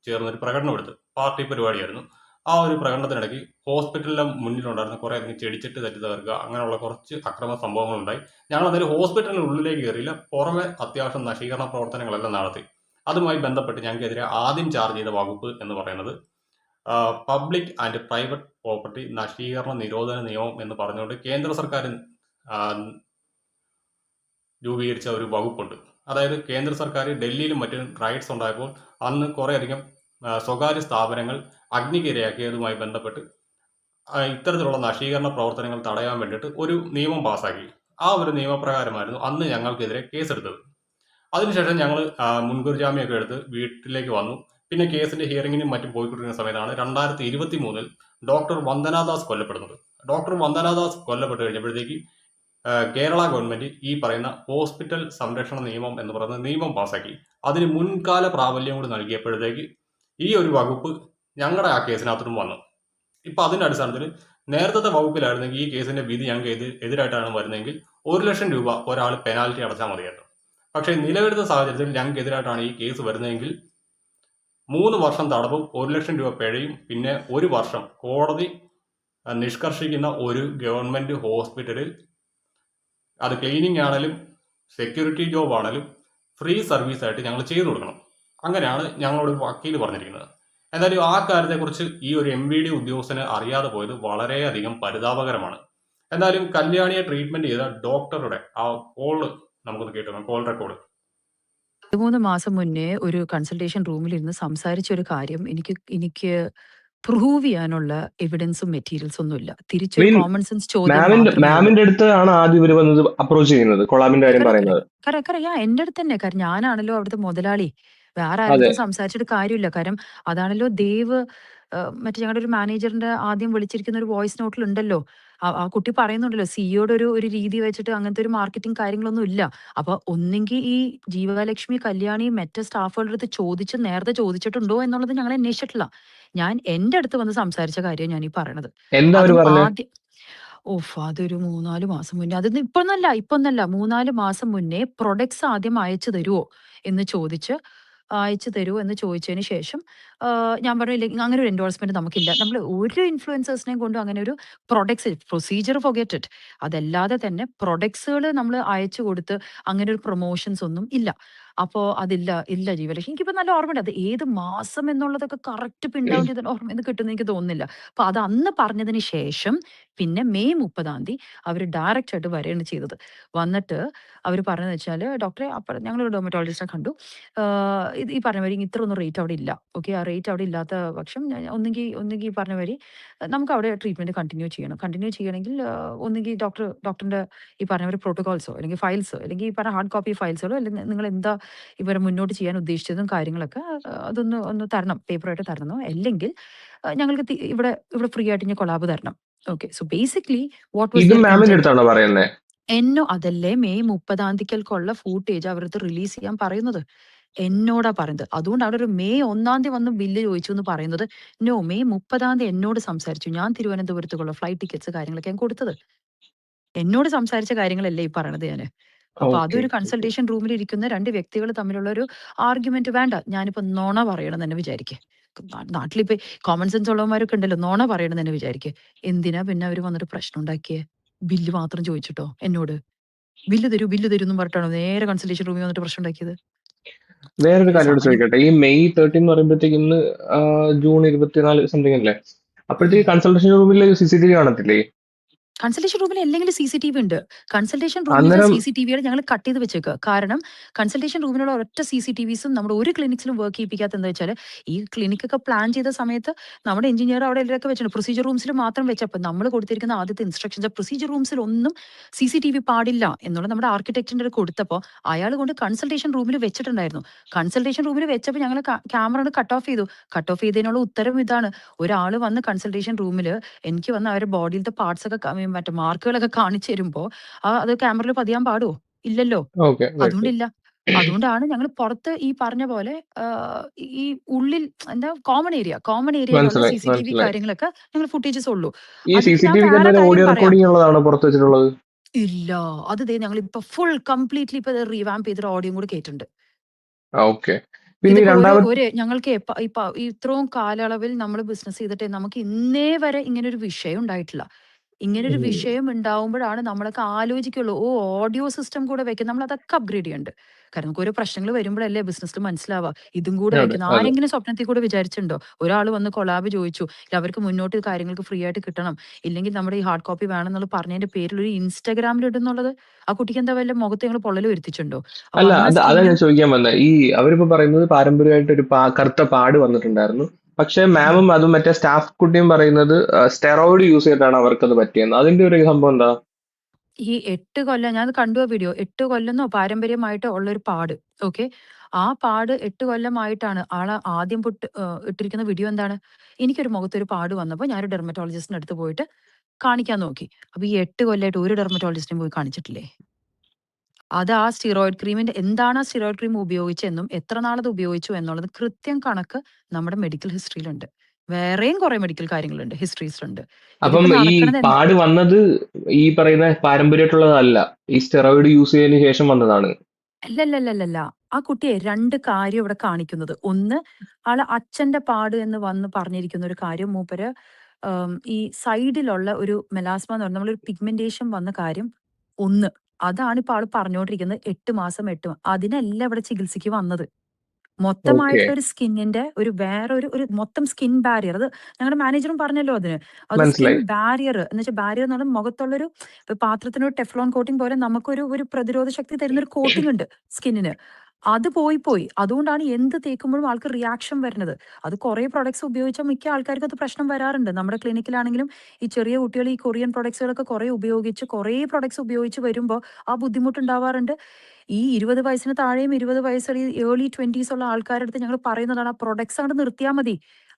ചേർന്നൊരു പ്രകടനം എടുത്തു. പാർട്ടി പരിപാടിയായിരുന്നു. ആ ഒരു പ്രകടനത്തിനിടയ്ക്ക് ഹോസ്പിറ്റലിന്റെ മുന്നിലുണ്ടായിരുന്ന കുറെ അധികം ചെടിച്ചട്ടി തട്ടി തകർക്കുക, അങ്ങനെയുള്ള കുറച്ച് അക്രമ സംഭവങ്ങളുണ്ടായി. ഞങ്ങൾ അന്നേരം ഹോസ്പിറ്റലിന് ഉള്ളിലേക്ക് കയറിയില്ല, പുറമെ അത്യാവശ്യം നശീകരണ പ്രവർത്തനങ്ങളെല്ലാം നടത്തി. അതുമായി ബന്ധപ്പെട്ട് ഞങ്ങൾക്കെതിരെ ആദ്യം ചാർജ് ചെയ്ത വകുപ്പ് എന്ന് പറയുന്നത് പബ്ലിക് ആൻഡ് പ്രൈവറ്റ് പ്രോപ്പർട്ടി നശീകരണ നിരോധന നിയമം എന്ന് പറഞ്ഞുകൊണ്ട് കേന്ദ്ര സർക്കാർ രൂപീകരിച്ച ഒരു വകുപ്പുണ്ട്. അതായത് കേന്ദ്ര സർക്കാർ ഡൽഹിയിലും മറ്റും റൈറ്റ്സ് ഉണ്ടായപ്പോൾ അന്ന് കുറേയധികം സ്വകാര്യ സ്ഥാപനങ്ങൾ അഗ്നിക്കിരയാക്കിയതുമായി ബന്ധപ്പെട്ട് ഇത്തരത്തിലുള്ള നശീകരണ പ്രവർത്തനങ്ങൾ തടയാൻ വേണ്ടിയിട്ട് ഒരു നിയമം പാസ്സാക്കി. ആ ഒരു നിയമപ്രകാരമായിരുന്നു അന്ന് ഞങ്ങൾക്കെതിരെ കേസെടുത്തത്. അതിനുശേഷം ഞങ്ങൾ മുൻകൂർ ജാമ്യമൊക്കെ എടുത്ത് വീട്ടിലേക്ക് വന്നു. പിന്നെ കേസിന്റെ ഹിയറിങ്ങിനും മറ്റും പോയിക്കൊണ്ടിരിക്കുന്ന സമയത്താണ് 2023 ഡോക്ടർ വന്ദനാദാസ് കൊല്ലപ്പെടുന്നത്. ഡോക്ടർ വന്ദനാദാസ് കൊല്ലപ്പെട്ട് കഴിഞ്ഞപ്പോഴത്തേക്ക് കേരള ഗവൺമെന്റ് ഈ പറയുന്ന ഹോസ്പിറ്റൽ സംരക്ഷണ നിയമം എന്ന് പറയുന്ന നിയമം പാസ്സാക്കി. അതിന് മുൻകാല പ്രാബല്യം കൂടി നൽകിയപ്പോഴത്തേക്ക് ഈ ഒരു വകുപ്പ് ഞങ്ങളുടെ ആ കേസിനകത്തും വന്നു. ഇപ്പൊ അതിന്റെ അടിസ്ഥാനത്തിൽ നേരത്തെ വകുപ്പിലായിരുന്നെങ്കിൽ ഈ കേസിന്റെ വിധി ഞങ്ങൾക്ക് എതിരായിട്ടാണ് വരുന്നതെങ്കിൽ 1 ലക്ഷം രൂപ ഒരാൾ പെനാൽറ്റി അടച്ചാൽ മതിയായിരുന്നു. പക്ഷേ നിലവിലത്തെ സാഹചര്യത്തിൽ ഞങ്ങൾക്ക് എതിരായിട്ടാണ് ഈ കേസ് വരുന്നതെങ്കിൽ 3 വർഷം തടവും 1 ലക്ഷം രൂപ പിഴയും പിന്നെ 1 വർഷം കോടതി നിഷ്കർഷിക്കുന്ന ഒരു ഗവൺമെന്റ് ഹോസ്പിറ്റലിൽ, അത് ക്ലീനിങ് ആണെങ്കിലും സെക്യൂരിറ്റി ജോബ് ആണെങ്കിലും ഫ്രീ സർവീസ് ആയിട്ട് ഞങ്ങൾ ചെയ്തു കൊടുക്കണം. അങ്ങനെയാണ് ഞങ്ങളോട് വക്കീൽ പറഞ്ഞിരിക്കുന്നത്. എന്തായാലും ആ കാര്യത്തെക്കുറിച്ച് ഈ ഒരു MVD ഉദ്യോഗസ്ഥന് അറിയാതെ പോയത് വളരെയധികം പരിതാപകരമാണ്. എന്തായാലും കല്യാണിയെ ട്രീറ്റ്മെന്റ് ചെയ്ത ഡോക്ടറുടെ ആ കോള് നമുക്കൊന്ന് കേട്ടോ, കോൾ റെക്കോർഡ്. 3 മാസം മുന്നേ ഒരു കൺസൾട്ടേഷൻ റൂമിലിരുന്ന് സംസാരിച്ച ഒരു കാര്യം എനിക്ക് പ്രൂവ് ചെയ്യാനുള്ള എവിഡൻസും മെറ്റീരിയൽസ് ഒന്നുമില്ല. തിരിച്ചൊരു മീൻ കോമൺ സെൻസ് ചോദ്യം മാത്രമേ ഉള്ളൂ. മാമിന്റെ അടുത്ത് ആണ് ആദ്യം ഇവര് വന്നത് അപ്രോച്ച് ചെയ്യുന്നത്, കൊളാബിന്റെ കാര്യം പറയുന്നത്. എന്റെ അടുത്ത് തന്നെ, കാരണം ഞാനാണല്ലോ അവിടുത്തെ മുതലാളി. വേറെ അതെ, ആരുടെ സംസാരിച്ചിട്ട് കാര്യമില്ല. കാരണം അതാണല്ലോ ദേവ് മറ്റേ ഞങ്ങളുടെ ഒരു മാനേജറിന്റെ ആദ്യം വിളിച്ചിരിക്കുന്ന ഒരു വോയിസ് നോട്ടിൽ ഉണ്ടല്ലോ. ആ കുട്ടി പറയുന്നുണ്ടല്ലോ, സിഇയോടെ ഒരു രീതി വെച്ചിട്ട് അങ്ങനത്തെ ഒരു മാർക്കറ്റിംഗ് കാര്യങ്ങളൊന്നും ഇല്ല. അപ്പൊ ഒന്നെങ്കിൽ ഈ ജീവലക്ഷ്മി കല്യാണി മറ്റേ സ്റ്റാഫുകളുടെ അടുത്ത് നേരത്തെ ചോദിച്ചിട്ടുണ്ടോ എന്നുള്ളത് ഞങ്ങൾ അന്വേഷിച്ചിട്ടില്ല. ഞാൻ എന്റെ അടുത്ത് വന്ന് സംസാരിച്ച കാര്യം ഞാൻ ഈ പറയണത്. എന്താ അവര് അതും പറഞ്ഞത്? ആദ്യം അതൊരു 3-4 മാസം മുന്നേ, അതൊന്നും ഇപ്പൊന്നല്ല 3-4 മാസം മുന്നേ പ്രൊഡക്ട്സ് ആദ്യം അയച്ചു തരുമോ എന്ന് ചോദിച്ചതിന് ശേഷം ഞാൻ പറഞ്ഞില്ല, അങ്ങനെ ഒരു എൻഡോഴ്സ്മെന്റ് നമുക്കില്ല. നമ്മൾ ഒരു ഇൻഫ്ലുവൻസേഴ്സിനെയും കൊണ്ടും അങ്ങനെ ഒരു പ്രൊഡക്ട്സ് പ്രൊസീജിയർ ഫോർഗെറ്റ് ഇറ്റ്. അതല്ലാതെ തന്നെ പ്രൊഡക്ട്സുകൾ നമ്മൾ അയച്ചു കൊടുത്ത് അങ്ങനെ ഒരു പ്രൊമോഷൻസ് ഒന്നും ഇല്ല. അപ്പോ ഇല്ല ജീവലക്ഷ്മി. എനിക്കിപ്പോ നല്ല ഓർമ്മയുണ്ട്. അത് ഏത് മാസം എന്നുള്ളതൊക്കെ കറക്റ്റ് പിൻ ഡൗൺ ചെയ്ത ഓർമ്മ കിട്ടുമെന്ന് എനിക്ക് തോന്നുന്നില്ല. അപ്പൊ അത് അന്ന് പറഞ്ഞതിന് ശേഷം പിന്നെ മെയ് 30 അവർ ഡയറക്റ്റ് ആയിട്ട് വരികയാണ് ചെയ്തത്. വന്നിട്ട് അവർ പറഞ്ഞതെന്ന് വെച്ചാൽ, ഡോക്ടറെ അപ്പോൾ ഞങ്ങളൊരു ഡെർമറ്റോളജിസ്റ്റിനെ കണ്ടു, ഇത് ഈ പറഞ്ഞ വരി ഇത്ര ഒന്നും റേറ്റ് അവിടെ ഇല്ല. ഓക്കെ, ആ റേറ്റ് അവിടെ ഇല്ലാത്ത പക്ഷം ഒന്നുകിൽ പറഞ്ഞ വരി നമുക്ക് അവിടെ ട്രീറ്റ്മെന്റ് കണ്ടിന്യൂ ചെയ്യണമെങ്കിൽ ഒന്നുകിൽ ഡോക്ടറിന്റെ ഈ പറഞ്ഞ ഒരു പ്രോട്ടോകോൾസോ അല്ലെങ്കിൽ ഫയൽസോ അല്ലെങ്കിൽ ഈ പറഞ്ഞ ഹാർഡ് കോപ്പി ഫയൽസോ അല്ലെങ്കിൽ നിങ്ങൾ എന്താ ഇവരെ മുന്നോട്ട് ചെയ്യാൻ ഉദ്ദേശിച്ചതും കാര്യങ്ങളൊക്കെ ഒന്ന് തരണം, പേപ്പറായിട്ട് തരണം. അല്ലെങ്കിൽ ഞങ്ങൾക്ക് ഇവിടെ ഫ്രീ ആയിട്ട് ഇനി കൊളാബ് തരണം. Okay, so basically what was ഇതും ദെയർ മാമിന്റെ ഇന്റന്റ്? അടുത്താണോ പറയുന്നത്? അതല്ലേ മെയ് 30 ഫൂട്ടേജ് അവരടുത്ത് റിലീസ് ചെയ്യാൻ പറയുന്നത് എന്നോടാ പറയുന്നത്. അതുകൊണ്ട് അവിടെ ഒരു മെയ് 1 വന്ന് ബില്ല് ചോദിച്ചു എന്ന് പറയുന്നത്, നോ, മെയ് 30 എന്നോട് സംസാരിച്ചു. ഞാൻ തിരുവനന്തപുരത്തുള്ള ഫ്ലൈറ്റ് ടിക്കറ്റ്സ് കാര്യങ്ങളൊക്കെ ഞാൻ കൊടുത്തത്. എന്നോട് സംസാരിച്ച കാര്യങ്ങളല്ലേ ഈ പറയണത് ഞാന്. അപ്പൊ ഓക്കെ, അതൊരു കൺസൾട്ടേഷൻ റൂമിൽ ഇരിക്കുന്ന 2 വ്യക്തികൾ തമ്മിലുള്ള ഒരു ആർഗ്യുമെന്റ് വേണ്ട. ഞാനിപ്പോ നോണ പറയണം തന്നെ വിചാരിക്കേ. നാട്ടിലിപ്പോ കോമൺ സെൻസ് ഉള്ളവന്മാരൊക്കെ ഉണ്ടല്ലോ, നോണ പറയണം തന്നെ വിചാരിക്കേ. എന്തിനാ പിന്നെ അവര് വന്നിട്ട് പ്രശ്നം ഉണ്ടാക്കിയേ? ബില്ല് മാത്രം ചോദിച്ചിട്ടോ എന്നോട്? ബില്ല് തരൂ എന്നും പറഞ്ഞിട്ടാണോ നേരെ കൺസൾട്ടേഷൻ റൂമിൽ വന്നിട്ട് പ്രശ്നം ഉണ്ടാക്കിയത്? വേറൊരു കാര്യം കൂടി സാമാന്യം ചോദിക്കട്ടെ. ഈ മെയ് 13 എന്ന് പറയുമ്പോഴത്തേക്ക് ഇന്ന് ജൂൺ 24 സംതിങ് അല്ലേ? അപ്പോഴത്തേക്ക് കൺസൾട്ടേഷൻ റൂമിൽ CCTV കാണത്തില്ലേ? കൺസൾട്ടേഷൻ റൂമിൽ അല്ലെങ്കിൽ CCTV ഉണ്ട്. കൺസൾട്ടേഷൻ റൂമിലെ അന്നേരം CCTVകൾ ഞങ്ങൾ കട്ട് ചെയ്ത് വെച്ചേക്കുക. കാരണം കൺസൾട്ടേഷൻ റൂമിലുള്ള ഒരൊറ്റ CCTVസും നമ്മുടെ ഒരു ക്ലിനിക്സിലും വർക്ക് ചെയ്യിപ്പിക്കാത്ത എന്താ വെച്ചാൽ, ഈ ക്ലിനിക്കൊക്കെ പ്ലാൻ ചെയ്ത സമയത്ത് നമ്മുടെ എഞ്ചിനീയർ അവിടെ എല്ലാവരൊക്കെ വെച്ചിട്ടുണ്ട്. പ്രൊസീജിയർ റൂംസിൽ മാത്രം വെച്ചപ്പോൾ നമ്മൾ കൊടുത്തിരിക്കുന്ന ആദ്യത്തെ ഇൻസ്ട്രക്ഷൻസ് പ്രൊസീജിയർ റൂംസിൽ ഒന്നും CCTV പാടില്ല എന്നുള്ള നമ്മുടെ ആർക്കിടെക്റ്റിന്റെ കൊടുത്തപ്പോൾ അയാൾ കൊണ്ട് കൺസൾട്ടേഷൻ റൂമിൽ വെച്ചിട്ടുണ്ടായിരുന്നു. കൺസൾട്ടേഷൻ റൂമിൽ വെച്ചപ്പോൾ ഞങ്ങൾ ക്യാമറ കട്ട് ഓഫ് ചെയ്തു. കട്ട് ഓഫ് ചെയ്തതിനുള്ള ഉത്തരം ഇതാണ്: ഒരാൾ വന്ന് കൺസൾട്ടേഷൻ റൂമിൽ എനിക്ക് വന്ന് അവരുടെ ബോഡിയിലത്തെ പാർട്സ് ഒക്കെ മറ്റേ മാർക്കുകളൊക്കെ കാണിച്ചു തരുമ്പോ അത് ക്യാമറയിൽ പതിയാൻ പാടുവോ? ഇല്ലല്ലോ. ഓക്കെ അതുകൊണ്ടില്ല. അതുകൊണ്ടാണ് ഞങ്ങൾ പുറത്ത് ഈ പറഞ്ഞ പോലെ ഈ ഉള്ളിൽ എന്താ കോമൺ ഏരിയയിലുള്ള മനസ്സിലായി CCTV മനസ്സിലായി. കാര്യങ്ങളൊക്കെ ഞങ്ങൾ ഫുട്ടേജസ് ഉള്ളൂ. ഈ അതിന് ഞാൻ CCTVക്ക് വേറെ എന്തെങ്കിലും കാര്യം ഓഡിയോ പറയാം. റെക്കോർഡിംഗ് ഉള്ളതാണോ പുറത്ത് വെച്ചിട്ടുള്ളത്? ഇല്ല, അത് ഞങ്ങൾ ഇപ്പൊ ഫുൾ കംപ്ലീറ്റ്ലി ഇപ്പൊ റീവാമ്പ് ചെയ്തിട്ട് ഓഡിയോ കൂടി കേട്ടിട്ടുണ്ട്. ഓക്കെ. പിന്നെ ഈ ഇതിപ്പോ രണ്ടാമത്തെ ഞങ്ങൾക്ക് ഇപ്പൊ ഇത്രയും കാലയളവിൽ നമ്മൾ ബിസിനസ് ചെയ്തിട്ട് നമുക്ക് ഇന്നേ വരെ ഇങ്ങനൊരു വിഷയം ഉണ്ടായിട്ടില്ല. ഇങ്ങനൊരു വിഷയം ഉണ്ടാവുമ്പോഴാണ് നമ്മളൊക്കെ ആലോചിക്കുള്ളൂ, ഓഡിയോ സിസ്റ്റം കൂടെ വെക്കും. നമ്മൾ അതൊക്കെ അപ്ഗ്രേഡ് ചെയ്യുന്നുണ്ട്. കാരണം നമുക്ക് ഓരോ പ്രശ്നങ്ങൾ വരുമ്പോഴല്ലേ ബിസിനസ്സിൽ മനസ്സിലാവുക. ഇതും കൂടെ അതെ വെക്കുന്നു. അതെ. ആരെങ്കിലും സ്വപ്നത്തിൽ കൂടെ വിചാരിച്ചിട്ടുണ്ടോ? ഒരാൾ വന്ന് കൊളാബ് ചോദിച്ചു, ഇല്ല അവർക്ക് മുന്നോട്ട് കാര്യങ്ങൾക്ക് ഫ്രീ ആയിട്ട് കിട്ടണം, ഇല്ലെങ്കിൽ നമ്മുടെ ഈ ഹാർഡ് കോപ്പി വേണം എന്നുള്ള പറഞ്ഞതിന്റെ പേരിൽ ഒരു ഇൻസ്റ്റാഗ്രാമിൽ ഇടുന്നുള്ളത് ആ കുട്ടിക്ക് എന്താ വല്ല മുഖത്ത് ഞങ്ങൾ പൊള്ളൽ വരുത്തിച്ചിട്ടുണ്ടോ? അല്ല, വന്ന അതാ സ്കിന്ന് ഞാൻ ചോദിക്കാൻ വന്നത്. ഈ അവരിപ്പോ പറയുന്നത് പാരമ്പര്യമായിട്ട് ഒരു കറുത്ത പാട് വന്നിട്ടുണ്ടായിരുന്നു. പക്ഷെ മാമും അതും മറ്റേ സ്റ്റാഫ് കുട്ടിയും പറയുന്നത് സ്റ്റെറോയിഡ് യൂസ് ചെയ്തിട്ടാണ് അവർക്കത് പറ്റിയെന്ന്. അതിന്റെ ഒരു സംഭവം എന്താ? ഈ 8 കൊല്ലം ഞാൻ കണ്ടു ആ വീഡിയോ. 8 കൊല്ലെന്നോ പാരമ്പര്യമായിട്ട് ഉള്ളൊരു പാട്. ഓക്കെ. ആ പാട് 8 കൊല്ലമായിട്ടാണ് ആദ്യം ഇട്ടിരിക്കുന്ന വീഡിയോ എന്താണ്? എനിക്കൊരു മുഖത്തൊരു പാട് വന്നപ്പോൾ ഞാനൊരു ഡെർമറ്റോളജിസ്റ്റിന്റെ അടുത്ത് പോയിട്ട് കാണിക്കാൻ നോക്കി. അപ്പൊ ഈ 8 കൊല്ലമായിട്ട് ഒരു ഡെർമറ്റോളജിസ്റ്റിനെയും പോയി കാണിച്ചിട്ടില്ലേ? അത് ആ സ്റ്റിറോയിഡ് ക്രീമിന്റെ എന്താണ് ആ സ്റ്റിറോയിഡ് ക്രീം ഉപയോഗിച്ചെന്നും എത്ര നാളത് ഉപയോഗിച്ചു എന്നുള്ളത് കൃത്യം കണക്ക് നമ്മുടെ മെഡിക്കൽ ഹിസ്റ്ററിയിലുണ്ട്. വേറെയും കുറെ മെഡിക്കൽ കാര്യങ്ങളുണ്ട്, ഹിസ്റ്ററീസിലുണ്ട്. അപ്പം ഇതിപ്പോ ഈ നടക്കണത് പാട് വന്നത് ഈ പറയുന്ന പാരമ്പര്യമായിട്ടുള്ളതല്ല, ഈ സ്റ്റെറോയിഡ് യൂസ് ചെയ്തതിന് ശേഷം വന്നതാണ്. അല്ലല്ലല്ലല്ല. ആ കുട്ടിയെ 2 കാര്യം ഇവിടെ കാണിക്കുന്നത്. ഒന്ന്, അച്ഛന്റെ പാട് എന്ന് വന്ന് പറഞ്ഞിരിക്കുന്ന ഒരു കാര്യം മൂപ്പര് ഈ സൈഡിലുള്ള ഒരു മെലാസ്മ എന്ന് പറഞ്ഞ നമ്മളൊരു പിഗ്മെന്റേഷൻ വന്ന കാര്യം ഒന്ന്. അതാണ് ഇപ്പൊ പറഞ്ഞുകൊണ്ടിരിക്കുന്നത് 8 മാസം അതിനല്ല ഇവിടെ ചികിത്സയ്ക്ക് വന്നത്. ഓക്കെ, മൊത്തമായിട്ടുള്ള ഒരു സ്കിന്നിന്റെ ഒരു ഒരു മൊത്തം സ്കിൻ ബാരിയർ. അത് ഞങ്ങളുടെ മാനേജറും പറഞ്ഞല്ലോ അതിന്. അത് സ്കിൻ മനസ്സിലായി. ബാരിയർ എന്ന് വെച്ചാൽ ബാരിയർ എന്ന് പറഞ്ഞാൽ മുഖത്തുള്ളൊരു പാത്രത്തിനൊരു ടെഫ്ലോൺ കോട്ടിംഗ് പോലെ നമുക്കൊരു ഒരു പ്രതിരോധ ശക്തി തരുന്ന ഒരു കോട്ടിംഗ് ഉണ്ട് സ്കിന്നിന്. അത് പോയി. അതുകൊണ്ടാണ് എന്ത് തേക്കുമ്പോഴും ആൾക്ക് റിയാക്ഷൻ വരുന്നത്. അത് കുറെ പ്രൊഡക്ട്സ് ഉപയോഗിച്ചാൽ മിക്ക ആൾക്കാർക്കും അത് പ്രശ്നം വരാറുണ്ട്. നമ്മുടെ ക്ലിനിക്കിലാണെങ്കിലും ഈ ചെറിയ കുട്ടികൾ ഈ കൊറിയൻ പ്രൊഡക്ട്സുകളൊക്കെ കുറെ പ്രൊഡക്ട്സ് ഉപയോഗിച്ച് വരുമ്പോൾ ആ ബുദ്ധിമുട്ടുണ്ടാവാറുണ്ട്. ഈ 20 വയസ്സിന് താഴെയും 20 വയസ്സുള്ള ഈ ഏർലി 20s ഉള്ള ആൾക്കാരുടെ അടുത്ത് ഞങ്ങൾ പറയുന്നതാണ്, ആ പ്രൊഡക്ട്സ് അങ്ങോട്ട് നിർത്തിയാൽ മതി.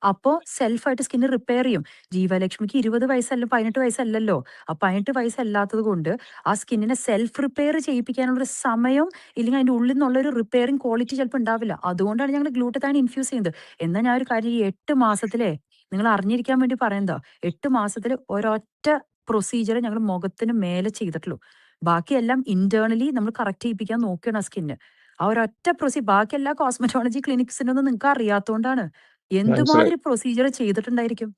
അപ്പോൾ സെൽഫായിട്ട് സ്കിന്ന് റിപ്പയർ ചെയ്യും. ജീവലക്ഷ്മിക്ക് 20 വയസ്സല്ല 18 വയസ്സല്ലല്ലോ. ആ 18 വയസ്സല്ലാത്തത് കൊണ്ട് ആ സ്കിന്നിനെ സെൽഫ് റിപ്പയർ ചെയ്യിപ്പിക്കാനുള്ള ഒരു സമയം, ഇല്ലെങ്കിൽ അതിന്റെ ഉള്ളിൽ നിന്നുള്ള ഒരു റിപ്പയറിംഗ് ക്വാളിറ്റി ചിലപ്പോൾ ഉണ്ടാവില്ല. അതുകൊണ്ടാണ് ഞങ്ങൾ ഗ്ലൂട്ടത്താൻ ഇൻഫ്യൂസ് ചെയ്യുന്നത്. എന്നാൽ ഞാൻ ഒരു കാര്യം, ഈ 8 മാസത്തിലെ നിങ്ങൾ അറിഞ്ഞിരിക്കാൻ വേണ്ടി പറയുന്നതാ, 8 മാസത്തിൽ ഒരൊറ്റ പ്രൊസീജിയർ ഞങ്ങൾ മുഖത്തിന് മേലെ ചെയ്തിട്ടുള്ളൂ. ബാക്കിയെല്ലാം ഇന്റേണലി നമ്മൾ കറക്റ്റ് ചെയ്യിപ്പിക്കാൻ നോക്കണം സ്കിന്ന്. ആ ഒരൊറ്റ ബാക്കി എല്ലാ കോസ്മെറ്റോളജി ക്ലിനിക്സിനൊന്നും നിങ്ങൾക്ക് അറിയാത്തോണ്ടാണ്. മനസ്സിലായി. എന്തുമാതിരി പ്രൊസീജിയർ ചെയ്തിട്ടുണ്ടായിരിക്കും.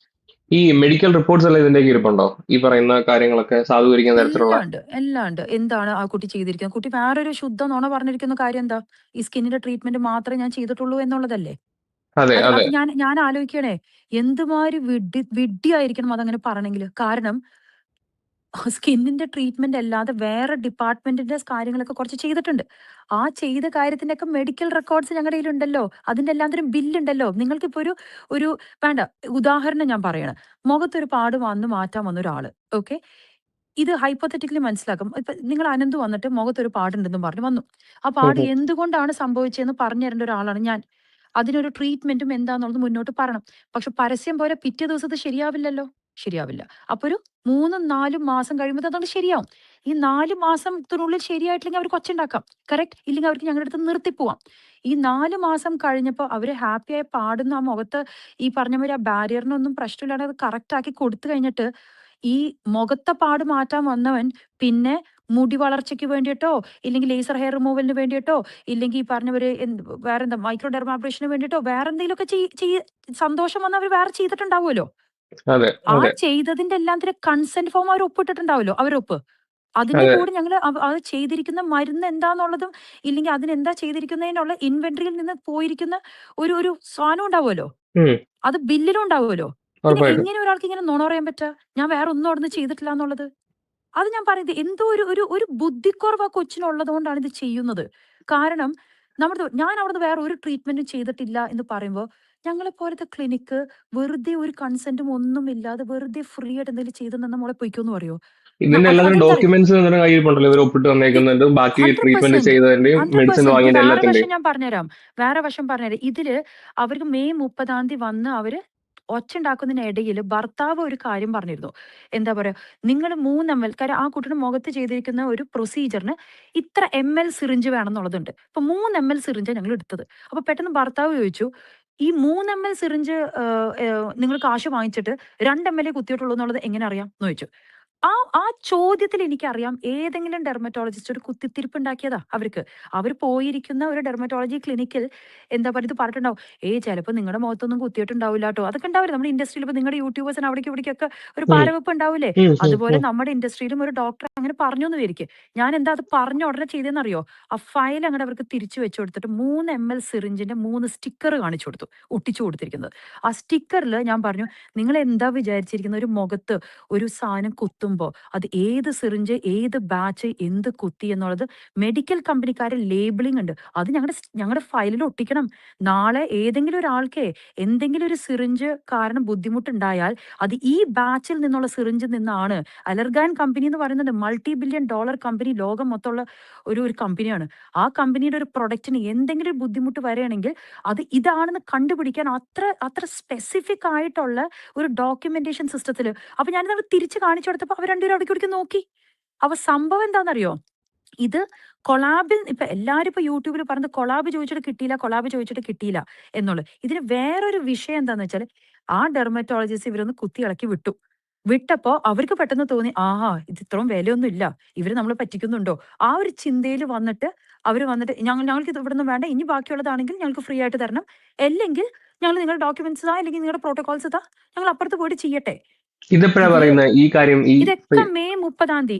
ഈ മെഡിക്കൽ റിപ്പോർട്ട്സ് എല്ലാം ഇതിന്റെ ഇരിപ്പുണ്ടോ? ഈ പറയുന്ന കാര്യങ്ങളൊക്കെ സാധൂകരിക്കുന്ന തരത്തിലുള്ള? എല്ലാം ഉണ്ട്. എന്താണ് ആ കുട്ടി ചെയ്തിരിക്കുന്നത്? കുട്ടി വേറൊരു ശുദ്ധ നുണ പറഞ്ഞിരിക്കുന്ന കാര്യം എന്താ? ഈ സ്കിന്നിന്റെ ട്രീറ്റ്മെന്റ് മാത്രമേ ഞാൻ ചെയ്തിട്ടുള്ളൂ എന്നുള്ളതല്ലേ? അതെ അത് അതെ. അത് ഞാൻ ആലോചിക്കണേ, എന്തുമാതിരി വിഡ്ഢിയായിരിക്കണം അതങ്ങനെ പറയണമെങ്കിൽ. കാരണം സ്കിന്നിന്റെ ട്രീറ്റ്മെന്റ് അല്ലാതെ വേറെ ഡിപ്പാർട്ട്മെന്റിന്റെ കാര്യങ്ങളൊക്കെ കുറച്ച് ചെയ്തിട്ടുണ്ട്. ആ ചെയ്ത കാര്യത്തിന്റെ ഒക്കെ മെഡിക്കൽ റെക്കോർഡ്സ് ഞങ്ങളുടെ കയ്യിലുണ്ടല്ലോ. അതിന്റെ എല്ലാത്തിനും ബില്ലുണ്ടല്ലോ. നിങ്ങൾക്കിപ്പോ ഒരു വേണ്ട ഉദാഹരണം ഞാൻ പറയണം. മുഖത്തൊരു പാട് വന്ന് മാറ്റാൻ വന്ന ഒരാള്. ഓക്കെ. ഇത് ഹൈപ്പോത്തറ്റിക്കലി മനസ്സിലാക്കും. ഇപ്പൊ നിങ്ങൾ അനന്ത് വന്നിട്ട് മുഖത്തൊരു പാടുണ്ടെന്നും പറഞ്ഞ് വന്നു. ആ പാട് എന്തുകൊണ്ടാണ് സംഭവിച്ചതെന്ന് പറഞ്ഞു തരേണ്ട ഒരാളാണ് ഞാൻ. അതിനൊരു ട്രീറ്റ്മെന്റും എന്താന്നുള്ളത് മുന്നോട്ട് പറയണം. പക്ഷെ പരസ്യം പോലെ പിറ്റേ ദിവസത്തെ ശരിയാവില്ലല്ലോ. ശരിയാവില്ല. അപ്പൊ ഒരു 3, 4 മാസം കഴിയുമ്പോൾ അതങ്ങട് ശരിയാവും. ഈ 4 മാസത്തിനുള്ളിൽ ശരിയായിട്ടില്ലെങ്കിൽ അവർക്ക് ഒച്ചയുണ്ടാക്കാം. കറക്റ്റ്. ഇല്ലെങ്കിൽ അവർക്ക് ഞങ്ങളുടെ അടുത്ത് നിർത്തിപ്പോവാം. ഈ 4 മാസം കഴിഞ്ഞപ്പോൾ അവര് ഹാപ്പിയായി പാടുന്ന ആ മുഖത്ത് ഈ പറഞ്ഞ മാതിരി ആ ബാരിയറിനൊന്നും പ്രശ്നമില്ലാതെ അത് കറക്റ്റ് ആക്കി കൊടുത്തു കഴിഞ്ഞിട്ട് ഈ മുഖത്തെ പാട് മാറ്റാൻ വന്നവൻ പിന്നെ മുടി വളർച്ചയ്ക്ക് വേണ്ടിയിട്ടോ, ഇല്ലെങ്കിൽ ലേസർ ഹെയർ റിമൂവലിന് വേണ്ടിയിട്ടോ, ഇല്ലെങ്കിൽ ഈ പറഞ്ഞവര് വേറെന്താ മൈക്രോ ഡെർമാബ്രേഷന് വേണ്ടിയിട്ടോ വേറെ എന്തെങ്കിലുമൊക്കെ സന്തോഷം വന്ന് അവർ വേറെ ചെയ്തിട്ടുണ്ടാവുമല്ലോ. അതെ ആ അതെ ചെയ്തതിന്റെ എല്ലാത്തിനും കൺസെന്റ് ഫോം അവർ ഒപ്പിട്ടിട്ടുണ്ടാവല്ലോ, അവരൊപ്പ്. അതിന്റെ അതെ. കൂടെ ഞങ്ങൾ അത് ചെയ്തിരിക്കുന്ന മരുന്ന് എന്താന്നുള്ളതും, ഇല്ലെങ്കിൽ അതിനെന്താ ചെയ്തിരിക്കുന്നതിനുള്ള ഇൻവെന്ററിയിൽ നിന്ന് പോയിരിക്കുന്ന ഒരു സാധനം ഉണ്ടാവുമല്ലോ. ഉം. അത് ബില്ലിലും ഉണ്ടാവുമല്ലോ. പിന്നെ ഉറപ്പായിട്ടും. എങ്ങനെ ഒരാൾക്ക് ഇങ്ങനെ നുണ പറയാൻ പറ്റുക? ഞാൻ വേറെ ഒന്നും അവിടുന്ന് ചെയ്തിട്ടില്ല എന്നുള്ളത്? അത് ഞാൻ പറയുന്നത് എന്തോ ഒരു ബുദ്ധിക്കുറവ് ആ കൊച്ചിനുള്ളത് കൊണ്ടാണ് ഇത് ചെയ്യുന്നത്. കാരണം ഞാൻ അവിടുന്ന് വേറെ ഒരു ട്രീറ്റ്മെന്റും ചെയ്തിട്ടില്ല എന്ന് പറയുമ്പോൾ ഞങ്ങളെ പോലത്തെ ക്ലിനിക്ക് വെറുതെ ഒരു കൺസെന്റും ഒന്നും ഇല്ലാതെ വെറുതെ ഫ്രീ ആയിട്ട് എന്തെങ്കിലും ചെയ്ത് തന്ന മോളെ പൊയ്ക്കോന്ന് പറയോ? ഇതിന്റെ എല്ലാത്തിനും അതെന്താ ഡോക്യുമെന്റ്സ് നിങ്ങളുടെ കയ്യിലുണ്ടല്ലോ, ഇവർ ഒപ്പിട്ട് വന്നേക്കുന്നുണ്ട്, ബാക്കി ട്രീറ്റ്മെന്റ് 100% ചെയ്തതിന്റെയും മെഡിസിൻ 100%. ഇനി വാങ്ങിയതിന്റെ വേറെ എല്ലാത്തിന്റെയും. വശം ഞാൻ പറഞ്ഞുതരാം. ഇതില് അവർക്ക് മെയ് 30 വന്ന് അവര് ഒച്ചുണ്ടാക്കുന്നതിനിടയില് ഭർത്താവ് ഒരു കാര്യം പറഞ്ഞിരുന്നു. എന്താ പറയാ, നിങ്ങള് 3 ml, കാര്യം ആ കുട്ടിയുടെ മുഖത്ത് ചെയ്തിരിക്കുന്ന ഒരു പ്രൊസീജറിന് ഇത്ര ml സിറിഞ്ച് വേണമെന്നുള്ളതുണ്ട്. അപ്പൊ 3 ml സിറിഞ്ചാ ഞങ്ങൾ എടുത്തത്. അപ്പൊ പെട്ടെന്ന് ഭർത്താവ് ചോദിച്ചു, ഈ 3 ml സിറിഞ്ച് നിങ്ങൾ കാശ് വാങ്ങിച്ചിട്ട് 2 ml കുത്തിയിട്ടുള്ളൂ എന്നുള്ളത് എങ്ങനെ അറിയാം എന്ന് ചോദിച്ചു. ആ ചോദ്യത്തിൽ എനിക്കറിയാം ഏതെങ്കിലും ഡെർമറ്റോളജിസ്റ്റ് ഒരു കുത്തിത്തിരിപ്പ് ഉണ്ടാക്കിയതാ അവർക്ക്. അവർ പോയിരിക്കുന്ന ഒരു ഡെർമറ്റോളജി ക്ലിനിക്കിൽ എന്താ പറയുക ഇത് പറഞ്ഞിട്ടുണ്ടാവും, ചിലപ്പോൾ നിങ്ങളുടെ മുഖത്തൊന്നും കുത്തിയിട്ടുണ്ടാവില്ല കേട്ടോ. അതൊക്കെ ഉണ്ടാവില്ല നമ്മുടെ ഇൻഡസ്ട്രിയിൽ. ഇപ്പൊ നിങ്ങളുടെ യൂട്യൂബേഴ്സിന് അവിടേക്ക് ഇവിടേക്കൊക്കെ ഒരു ഉം, പാരവെപ്പ് ഉണ്ടാവില്ലേ? ഉം, ഉം, അതുപോലെ ഉം. നമ്മുടെ ഇൻഡസ്ട്രിയിലും ഒരു ഡോക്ടർ അങ്ങനെ പറഞ്ഞു എന്ന് വിചാരിക്കും. ഞാൻ എന്താ അത് പറഞ്ഞ ഉടനെ ചെയ്തെന്നറിയോ? ആ ഫയൽ അങ്ങോട്ട് അവർക്ക് തിരിച്ചു വെച്ചു കൊടുത്തിട്ട് 3 ml സിറിഞ്ചിന്റെ 3 സ്റ്റിക്കർ കാണിച്ചു കൊടുത്തു, ഒട്ടിച്ചു കൊടുത്തിരിക്കുന്നത്. ആ സ്റ്റിക്കറിൽ ഞാൻ പറഞ്ഞു, നിങ്ങൾ എന്താ വിചാരിച്ചിരിക്കുന്ന ഒരു മുഖത്ത് ഒരു സാധനം കുത്തുമ്പോ അത് ഏത് സിറിഞ്ച്, ഏത് ബാച്ച്, എന്ത് കുത്തി എന്നുള്ളത് മെഡിക്കൽ കമ്പനിക്കാരെ ലേബിളിംഗ് ഉണ്ട്. അത് ഞങ്ങളുടെ ഫയലിൽ ഒട്ടിക്കണം. നാളെ ഏതെങ്കിലും ഒരാൾക്ക് എന്തെങ്കിലും ഒരു സിറിഞ്ച് കാരണം ബുദ്ധിമുട്ടുണ്ടായാൽ അത് ഈ ബാച്ചിൽ നിന്നുള്ള സിറിഞ്ചിൽ നിന്നാണ്. അലർഗാൻ കമ്പനി എന്ന് പറയുന്നത് $multi-billion കമ്പനി, ലോകം മൊത്തമുള്ള ഒരു കമ്പനിയാണ്. ആ കമ്പനിയുടെ ഒരു പ്രൊഡക്റ്റിന് എന്തെങ്കിലും ഒരു ബുദ്ധിമുട്ട് വരികയാണെങ്കിൽ അത് ഇതാണെന്ന് കണ്ടുപിടിക്കാൻ അത്ര സ്പെസിഫിക് ആയിട്ടുള്ള ഒരു ഡോക്യുമെന്റേഷൻ സിസ്റ്റത്തിൽ. അപ്പൊ ഞാനിത് തിരിച്ച് കാണിച്ചു കൊടുത്തപ്പോ അവർ രണ്ടുപേരും അവിടേക്ക് നോക്കി. അപ്പൊ സംഭവം എന്താണെന്നറിയോ? ഇത് കൊളാബിൽ ഇപ്പൊ എല്ലാരും ഇപ്പൊ യൂട്യൂബിൽ പറഞ്ഞത് കൊളാബ് ചോദിച്ചിട്ട് കിട്ടിയില്ല എന്നുള്ളത്. ഇതിന് വേറൊരു വിഷയം എന്താന്ന് വെച്ചാൽ ആ ഡെർമറ്റോളജിസ്റ്റ് ഇവരൊന്ന് കുത്തി ഇളക്കി വിട്ടപ്പോ അവർക്ക് പെട്ടെന്ന് തോന്നി, ഇത് ഇത്രയും വിലയൊന്നും ഇല്ല, ഇവര് നമ്മളെ പറ്റിക്കുന്നുണ്ടോ? ആ ഒരു ചിന്തയിൽ വന്നിട്ട് ഞങ്ങൾക്ക് ഇത് ഇവിടുന്ന് വേണ്ട, ഇനി ബാക്കിയുള്ളതാണെങ്കിൽ ഞങ്ങൾക്ക് ഫ്രീ ആയിട്ട് തരണം, അല്ലെങ്കിൽ ഞങ്ങൾ നിങ്ങളുടെ ഡോക്യുമെന്റ്സ് താ, അല്ലെങ്കിൽ നിങ്ങളുടെ പ്രോട്ടോകോൾസ് താ, ഞങ്ങൾ അപ്പുറത്ത് പോയിട്ട് ചെയ്യട്ടെ. ഇതെപ്പോഴാ ഇതില് പറയുന്നത് ഈ കാര്യം? ഇതൊക്കെ മെയ് 30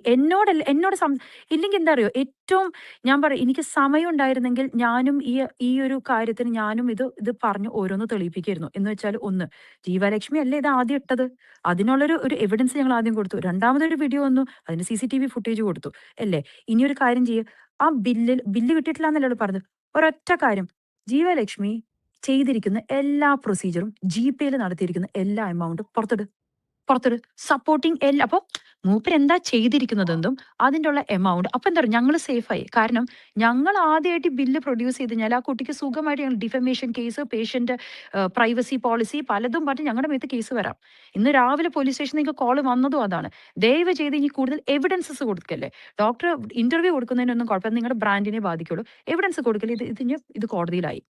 ഇല്ലെങ്കിൽ എന്താ അറിയോ, ഏറ്റവും ഞാൻ പറയും, എനിക്ക് സമയം ഉണ്ടായിരുന്നെങ്കിൽ ഞാനും ഈ ഒരു കാര്യത്തിന് ഞാനും ഇത് പറഞ്ഞ് ഓരോന്ന് തെളിയിപ്പിക്കായിരുന്നു. എന്ന് വെച്ചാൽ, ഒന്ന്, ജീവലക്ഷ്മി അല്ലേ ഇത് ആദ്യം ഇട്ടത്, അതിനുള്ളൊരു എവിഡൻസ് ഞങ്ങൾ ആദ്യം കൊടുത്തു. രണ്ടാമതൊരു വീഡിയോ വന്നു, അതിന് CCTV ഫുട്ടേജ് കൊടുത്തു അല്ലേ. ഇനിയൊരു കാര്യം ചെയ്യ്, ആ ബില്ല് കിട്ടിയിട്ടില്ല എന്നല്ലേ പറഞ്ഞത്. ഒരൊറ്റ കാര്യം, ജീവലക്ഷ്മി ചെയ്തിരിക്കുന്ന എല്ലാ പ്രൊസീജറും GPയിൽ നടത്തിയിരിക്കുന്ന എല്ലാ എമൗണ്ടും പുറത്തൊരു സപ്പോർട്ടിങ് അപ്പൊ മൂപ്പര് എന്താ ചെയ്തിരിക്കുന്നതെന്നും അതിൻ്റെ ഉള്ള എമൗണ്ട്. അപ്പൊ എന്താ പറയുക, ഞങ്ങൾ സേഫായി. കാരണം ഞങ്ങൾ ആദ്യമായിട്ട് ബില്ല് പ്രൊഡ്യൂസ് ചെയ്ത് കഴിഞ്ഞാൽ ആ കുട്ടിക്ക് സുഖമായിട്ട് ഞങ്ങൾ defamation case, patient privacy policy പലതും പറഞ്ഞ് ഞങ്ങളുടെ മേത്ത് കേസ് വരാം. ഇന്ന് രാവിലെ പോലീസ് സ്റ്റേഷനിലേക്ക് കോള് വന്നതും അതാണ്. ദയവ് ചെയ്ത് ഇനി കൂടുതൽ എവിഡൻസസ് കൊടുക്കല്ലേ. ഡോക്ടർ ഇന്റർവ്യൂ കൊടുക്കുന്നതിനൊന്നും കുഴപ്പമില്ല, നിങ്ങളുടെ ബ്രാൻഡിനെ ബാധിക്കുള്ളൂ. എവിഡൻസ് കൊടുക്കല്ലേ. ഇത് കോടതിയിലായി.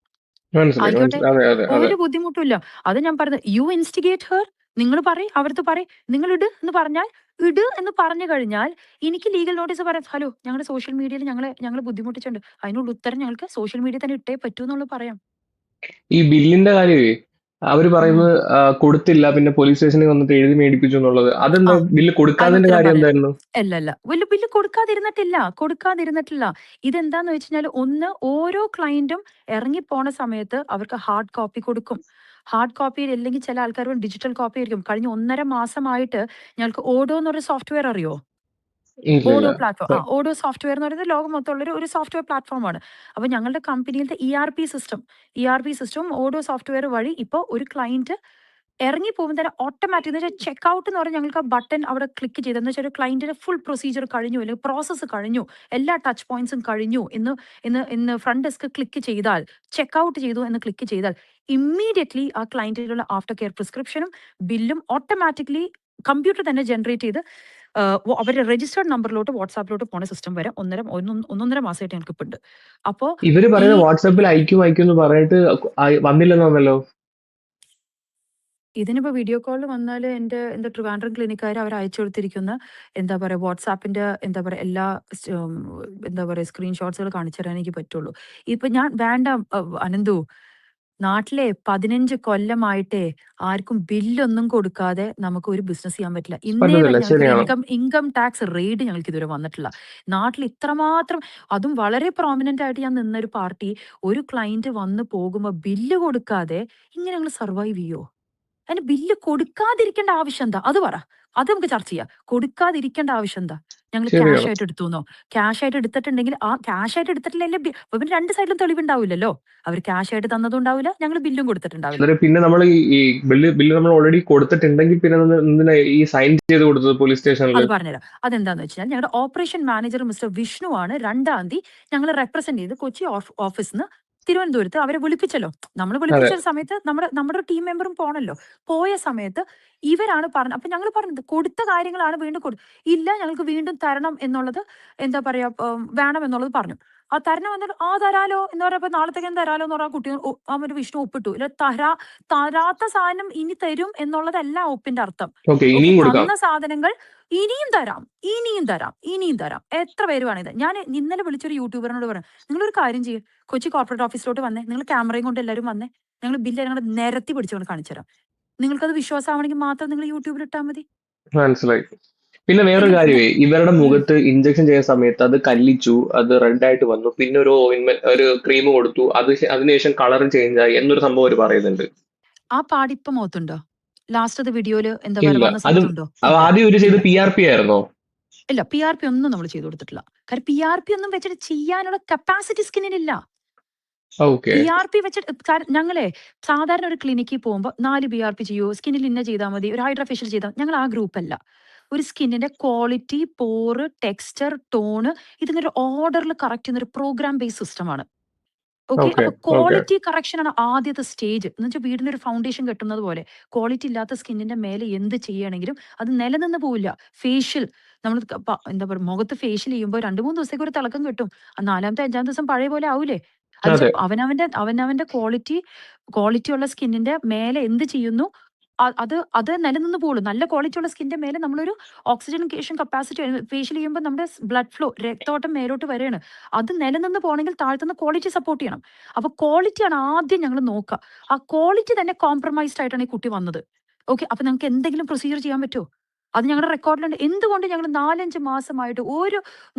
മനസ്സിലായി, ആയിക്കോട്ടെ, മനസ്സിലായി. അതെ, അതെ, അതെ. ഒരു ബുദ്ധിമുട്ടില്ല. അത് ഞാൻ പറഞ്ഞത്, യു ഇൻസ്റ്റിഗേറ്റ് ഹെർ. നിങ്ങൾ പറയും, അവർക്ക് പറയും, നിങ്ങൾ ഇട് എന്ന് പറഞ്ഞു കഴിഞ്ഞാൽ എനിക്ക് ലീഗൽ നോട്ടീസ് പറയാം. ഹലോ, ഞങ്ങളുടെ സോഷ്യൽ മീഡിയയിൽ ഞങ്ങൾ ബുദ്ധിമുട്ടിച്ചിട്ടുണ്ട്, അതിനുള്ള ഉത്തരം ഞങ്ങൾക്ക് സോഷ്യൽ മീഡിയ തന്നെ ഇട്ടേ പറ്റൂ എന്നുള്ളത് പറയാം. ഈ ബില്ലിന്റെ കാര്യമേ, അവര് ഉം. പറയുന്നത് കൊടുത്തില്ല, പിന്നെ പോലീസ് സ്റ്റേഷനിൽ വന്നിട്ട് എഴുതി മേടിപ്പിച്ചു എന്നുള്ളത്. ആ അതെന്താ? ബില്ല് അതിന് കൊടുക്കാതിന്റെ ഉത്തരം കാര്യം പറയാം. എന്തായിരുന്നു? അല്ല, ബില്ല് കൊടുക്കാതിരുന്നിട്ടില്ല. ഇതെന്താന്ന് വെച്ച് ഒന്ന്, ഓരോ ക്ലയന്റും ഇറങ്ങിപ്പോണ സമയത്ത് അവർക്ക് ഹാർഡ് കോപ്പി കൊടുക്കും. ഹാർഡ് കോപ്പിയിൽ അല്ലെങ്കിൽ ചില ആൾക്കാർ ഡിജിറ്റൽ കോപ്പി ആയിരിക്കും. കഴിഞ്ഞ 1.5 മാസമായിട്ട് ഞങ്ങൾക്ക് ഓഡോ എന്ന് പറയുന്ന സോഫ്റ്റ്വെയർ അറിയോ? ഇല്ല, ഇല്ല. ഓഡോ പ്ലാറ്റ്ഫോം. ഓഡോ സോഫ്റ്റ്വെയർ എന്ന് പറയുന്നത് ലോകം മൊത്തമുള്ള ഒരു സോഫ്റ്റ്വെയർ പ്ലാറ്റ്ഫോമാണ്. അപ്പൊ ഞങ്ങളുടെ കമ്പനിയിലത്തെ ERP സിസ്റ്റം ഓഡോ സോഫ്റ്റ്വെയർ വഴി ഇപ്പോൾ ഒരു ക്ലയന്റ് ഇറങ്ങി പോകുമ്പോൾ തന്നെ ഓട്ടോമാറ്റിക് എന്ന് വെച്ചാൽ ചെക്ക് ഔട്ട് എന്ന് പറഞ്ഞാൽ ഞങ്ങൾക്ക് ആ ബട്ടൺ അവിടെ ക്ലിക്ക് ചെയ്തെന്ന് വെച്ചാൽ ഒരു ക്ലയന്റിന്റെ ഫുൾ പ്രൊസീജിയർ കഴിഞ്ഞു, അല്ലെങ്കിൽ പ്രോസസ്സ് കഴിഞ്ഞു, എല്ലാ ടച്ച് പോയിന്റ്സും കഴിഞ്ഞു ഇന്ന് ഫ്രണ്ട് ഡെസ്ക് ക്ലിക്ക് ചെയ്താൽ, ചെക്ക് ഔട്ട് ചെയ്തു എന്ന് ക്ലിക്ക് ചെയ്താൽ ഇമ്മീഡിയറ്റ്ലി ആ ക്ലയന്റിലുള്ള ആഫ്റ്റർ കെയർ പ്രിസ്ക്രിപ്ഷനും ബില്ലും ഓട്ടോമാറ്റിക്കലി കമ്പ്യൂട്ടർ തന്നെ ജനറേറ്റ് ചെയ്ത് അവരുടെ രജിസ്റ്റേർഡ് നമ്പറിലോട്ട് വാട്സാപ്പിലോട്ട് പോണ സിസ്റ്റം വരെ 1.5 മാസമായിട്ട് ഞങ്ങൾക്ക് ഇപ്പൊ ഉണ്ട്. അപ്പോ ഇവര് ഈ പറയുന്നത് വാട്സാപ്പിൽ അയക്കും എന്ന് പറഞ്ഞിട്ട് വന്നില്ലെന്നാണല്ലോ. ഇതിനിപ്പോ വീഡിയോ കോളിൽ വന്നാല് എന്റെ ട്രിവാൻഡ്രം ക്ലിനിക്കാര് അവർ അയച്ചു കൊടുത്തിരിക്കുന്ന എന്താ പറയാ വാട്സാപ്പിന്റെ എന്താ പറയാ എല്ലാ എന്താ പറയാ സ്ക്രീൻഷോട്ട്സുകൾ കാണിച്ചു തരാൻ എനിക്ക് പറ്റുള്ളൂ. ഇപ്പൊ ഞാൻ വേണ്ട, അനന്തു, നാട്ടിലെ 15 കൊല്ലമായിട്ടേ ആർക്കും ബില്ലൊന്നും കൊടുക്കാതെ നമുക്ക് ഒരു ബിസിനസ് ചെയ്യാൻ പറ്റില്ല. ഇന്നേ വരെ പറ്റത്തില്ല, ഞങ്ങൾക്ക് ശരിയാണ്. ഇൻകം ടാക്സ് റെയ്ഡ് ഞങ്ങൾക്ക് ഇതുവരെ വന്നിട്ടില്ല. നാട്ടിൽ ഇത്രമാത്രം, അതും വളരെ പ്രോമിനന്റ് ആയിട്ട് ഞാൻ നിന്നൊരു പാർട്ടി ഒരു ക്ലയന്റ് വന്ന് പോകുമ്പോ ബില്ല് കൊടുക്കാതെ ഇങ്ങനെ ഞങ്ങൾ സർവൈവ് ചെയ്യോ? അതിന് ബില്ല് കൊടുക്കാതിരിക്കേണ്ട ആവശ്യം എന്താ? അത് പറ. അത് നമുക്ക് ചർച്ച ചെയ്യാം. കൊടുക്കാതിരിക്കേണ്ട ആവശ്യം എന്താ? ഞങ്ങൾ ക്യാഷ് ശരിയാണ്. ആയിട്ട് എടുത്തുന്നോ? ക്യാഷ് ആയിട്ട് എടുത്തിട്ടുണ്ടെങ്കിൽ ആ ക്യാഷ് ആയിട്ട് എടുത്തിട്ടില്ലെങ്കിൽ അപ്പൊ പിന്നെ 2 സൈഡിലും തെളിവുണ്ടാവില്ലല്ലോ. അവര് ക്യാഷ് ആയിട്ട് തന്നതും ഉണ്ടാവില്ല. ഞങ്ങൾ ബില്ലും കൊടുത്തിട്ടുണ്ടാവില്ല. എന്നിട്ട് പിന്നെ നമ്മൾ ഈ ബില്ല് നമ്മൾ ഓൾറെഡി കൊടുത്തിട്ടുണ്ടെങ്കിൽ പിന്നെ എന്തിനാ ഈ സൈൻ ചെയ്ത് കൊടുത്തത് പോലീസ് സ്റ്റേഷനിൽ? അത് പറഞ്ഞുതരാം. അതെന്താന്ന് വെച്ചാൽ ഞങ്ങളുടെ ഓപ്പറേഷൻ മാനേജർ മിസ്റ്റർ വിഷ്ണു ആണ് 2-ാം തീയതി ഞങ്ങളെ റെപ്രസെന്റ് ചെയ്ത് കൊച്ചി ഓഫീസിന്ന് തിരുവനന്തപുരത്ത് അവരെ വിളിപ്പിച്ചല്ലോ. നമ്മൾ അതെ. വിളിപ്പിച്ച സമയത്ത് നമ്മുടെ ഒരു ടീം മെമ്പറും പോണല്ലോ. പോയ സമയത്ത് ഇവരാണ് പറഞ്ഞത്. അപ്പൊ ഞങ്ങൾ പറഞ്ഞത് കൊടുത്ത കാര്യങ്ങളാണ് വീണ്ടും ഇല്ല ഞങ്ങൾക്ക് വീണ്ടും തരണം എന്നുള്ളത് എന്താ പറയാ വേണം എന്നുള്ളത് പറഞ്ഞു. ആ തരണം എന്നിട്ട് തരാലോ എന്ന് പറയുമ്പോ നാളത്തേക്കും തരാലോ എന്ന് പറഞ്ഞ കുട്ടി അവര് വിഷ്ണു ഒപ്പിട്ടു. ഇല്ല തരാത്ത സാധനം ഇനി തരും എന്നുള്ളതല്ല ഒപ്പിന്റെ അർത്ഥം. ഓക്കെ, ഓക്കെ, ഇനിയും കൊടുക്കാം. തന്ന സാധനങ്ങൾ ഇനിയും തരാം, ഇനിയും തരാം, ഇനിയും തരാം. എത്ര പേര് വേണത്? ഞാൻ ഇന്നലെ വിളിച്ചൊരു യൂട്യൂബറിനോട് പറഞ്ഞു, നിങ്ങളൊരു കാര്യം ചെയ്യും, കൊച്ചി കോർപ്പറേറ്റ് ഓഫീസിലോട്ട് വന്നേ, നിങ്ങൾ ക്യാമറയും കൊണ്ട് എല്ലാവരും വന്നേ, ഞങ്ങൾ ബില്ല് ഞങ്ങൾ നിരത്തി പിടിച്ചുകൊണ്ട് കാണിച്ചു തരാം. നിങ്ങൾക്കത് വിശ്വാസമാണെങ്കിൽ മാത്രം നിങ്ങൾ യൂട്യൂബിൽ ഇട്ടാൽ മതി. മനസ്സിലായി. പിന്നെ വേറൊരു കാര്യമേ, ഇവരുടെ മുഖത്ത് ഇഞ്ചക്ഷൻ ചെയ്യുന്ന സമയത്ത് അത് കല്ലിച്ചു, അത് റെഡ് ആയിട്ട് വന്നു, പിന്നെ ഒരു ഒരു ക്രീം കൊടുത്തു, അതിനുശേഷം കളർ ചേഞ്ച് ആയി എന്നൊരു സംഭവം അവർ പറയുന്നുണ്ട്. ആ പാടിപ്പ മുഖത്തുണ്ടോ? ലാസ്റ്റ് വീഡിയോയില് എന്താ ഇല്ല, പറയുക വന്ന അത് സമയത്തുണ്ടോ? ഇല്ല ആദ്യം ഒരു ചെയ്ത് ഇല്ല PRP ആയിരുന്നോ? ഇല്ല PRP ഒന്നും നമ്മൾ ചെയ്തു കൊടുത്തിട്ടില്ല. കാരണം PRP ഒന്നും വെച്ചിട്ട് ചെയ്യാനുള്ള കപ്പാസിറ്റി സ്കിന്നിനില്ല. ഓക്കെ. PRP വെച്ചിട്ട് ഞങ്ങളെ സാധാരണ ഒരു ക്ലിനിക്കിൽ പോകുമ്പോൾ 4 PRP ചെയ്യൂ, സ്കിന്നിൽ ഇന്ന ചെയ്താൽ മതി, ഒരു ഹൈഡ്രാ ഫേഷ്യൽ ചെയ്താൽ, ഞങ്ങൾ ആ ഗ്രൂപ്പ് അല്ല. ഒരു സ്കിന്നിന്റെ ക്വാളിറ്റി, പോറ്, ടെക്സ്ചർ, ടോണ് ഇതിന്റെ ഒരു ഓർഡറിൽ കറക്റ്റ് ചെയ്യുന്ന ഒരു പ്രോഗ്രാം ബേസ് സിസ്റ്റമാണ്. Okay, okay. അപ്പൊ ഓക്കെ. ക്വാളിറ്റി കറക്ഷൻ ആണ് ആദ്യത്തെ സ്റ്റേജ്. എന്ന് വെച്ചാൽ വീടിന് ഒരു ഫൗണ്ടേഷൻ കെട്ടുന്നത് പോലെ ക്വാളിറ്റി ഇല്ലാത്ത സ്കിന്നിന്റെ മേലെ എന്ത് ചെയ്യുകയാണെങ്കിലും അത് നിലനിന്ന് പോവില്ല. ഫേഷ്യൽ നമ്മൾ എന്താ പറയുക, മുഖത്ത് ഫേഷ്യൽ ചെയ്യുമ്പോൾ 2-3 ദിവസത്തേക്ക് ഒരു തിളക്കം കിട്ടും. 4-ാമത്തെ 5-ാം ദിവസം പഴയ പോലെ ആവൂലേ? അത് അതെ. അവനവന്റെ ക്വാളിറ്റി ഉള്ള സ്കിന്നിന്റെ മേലെ എന്ത് ചെയ്യുന്നു അത് നിലനിന്ന് പോകുള്ളൂ. നല്ല ക്വാളിറ്റി ഉള്ള സ്കിന്നിന്റെ മേലെ നമ്മളൊരു ഓക്സിജനേഷൻ കപ്പാസിറ്റി ഫേഷ്യൽ ചെയ്യുമ്പോൾ നമ്മുടെ ബ്ലഡ് ഫ്ലോ, രക്തോട്ടം മേലോട്ട് വരികയാണ്. അത് നിലനിന്ന് പോകണമെങ്കിൽ താഴ്ത്തുന്ന ക്വാളിറ്റി സപ്പോർട്ട് ചെയ്യണം. അപ്പൊ ക്വാളിറ്റിയാണ് ആദ്യം ഞങ്ങൾ നോക്കുക. ആ ക്വാളിറ്റി തന്നെ കോംപ്രമൈസ്ഡ് ആയിട്ടാണ് ഈ കുട്ടി വന്നത്. ഓക്കെ, അപ്പൊ ഞങ്ങൾക്ക് എന്തെങ്കിലും പ്രൊസീജിയർ ചെയ്യാൻ പറ്റുമോ? അത് ഞങ്ങളുടെ റെക്കോർഡിലുണ്ട്. എന്തുകൊണ്ട് ഞങ്ങൾ 4-5 മാസമായിട്ട്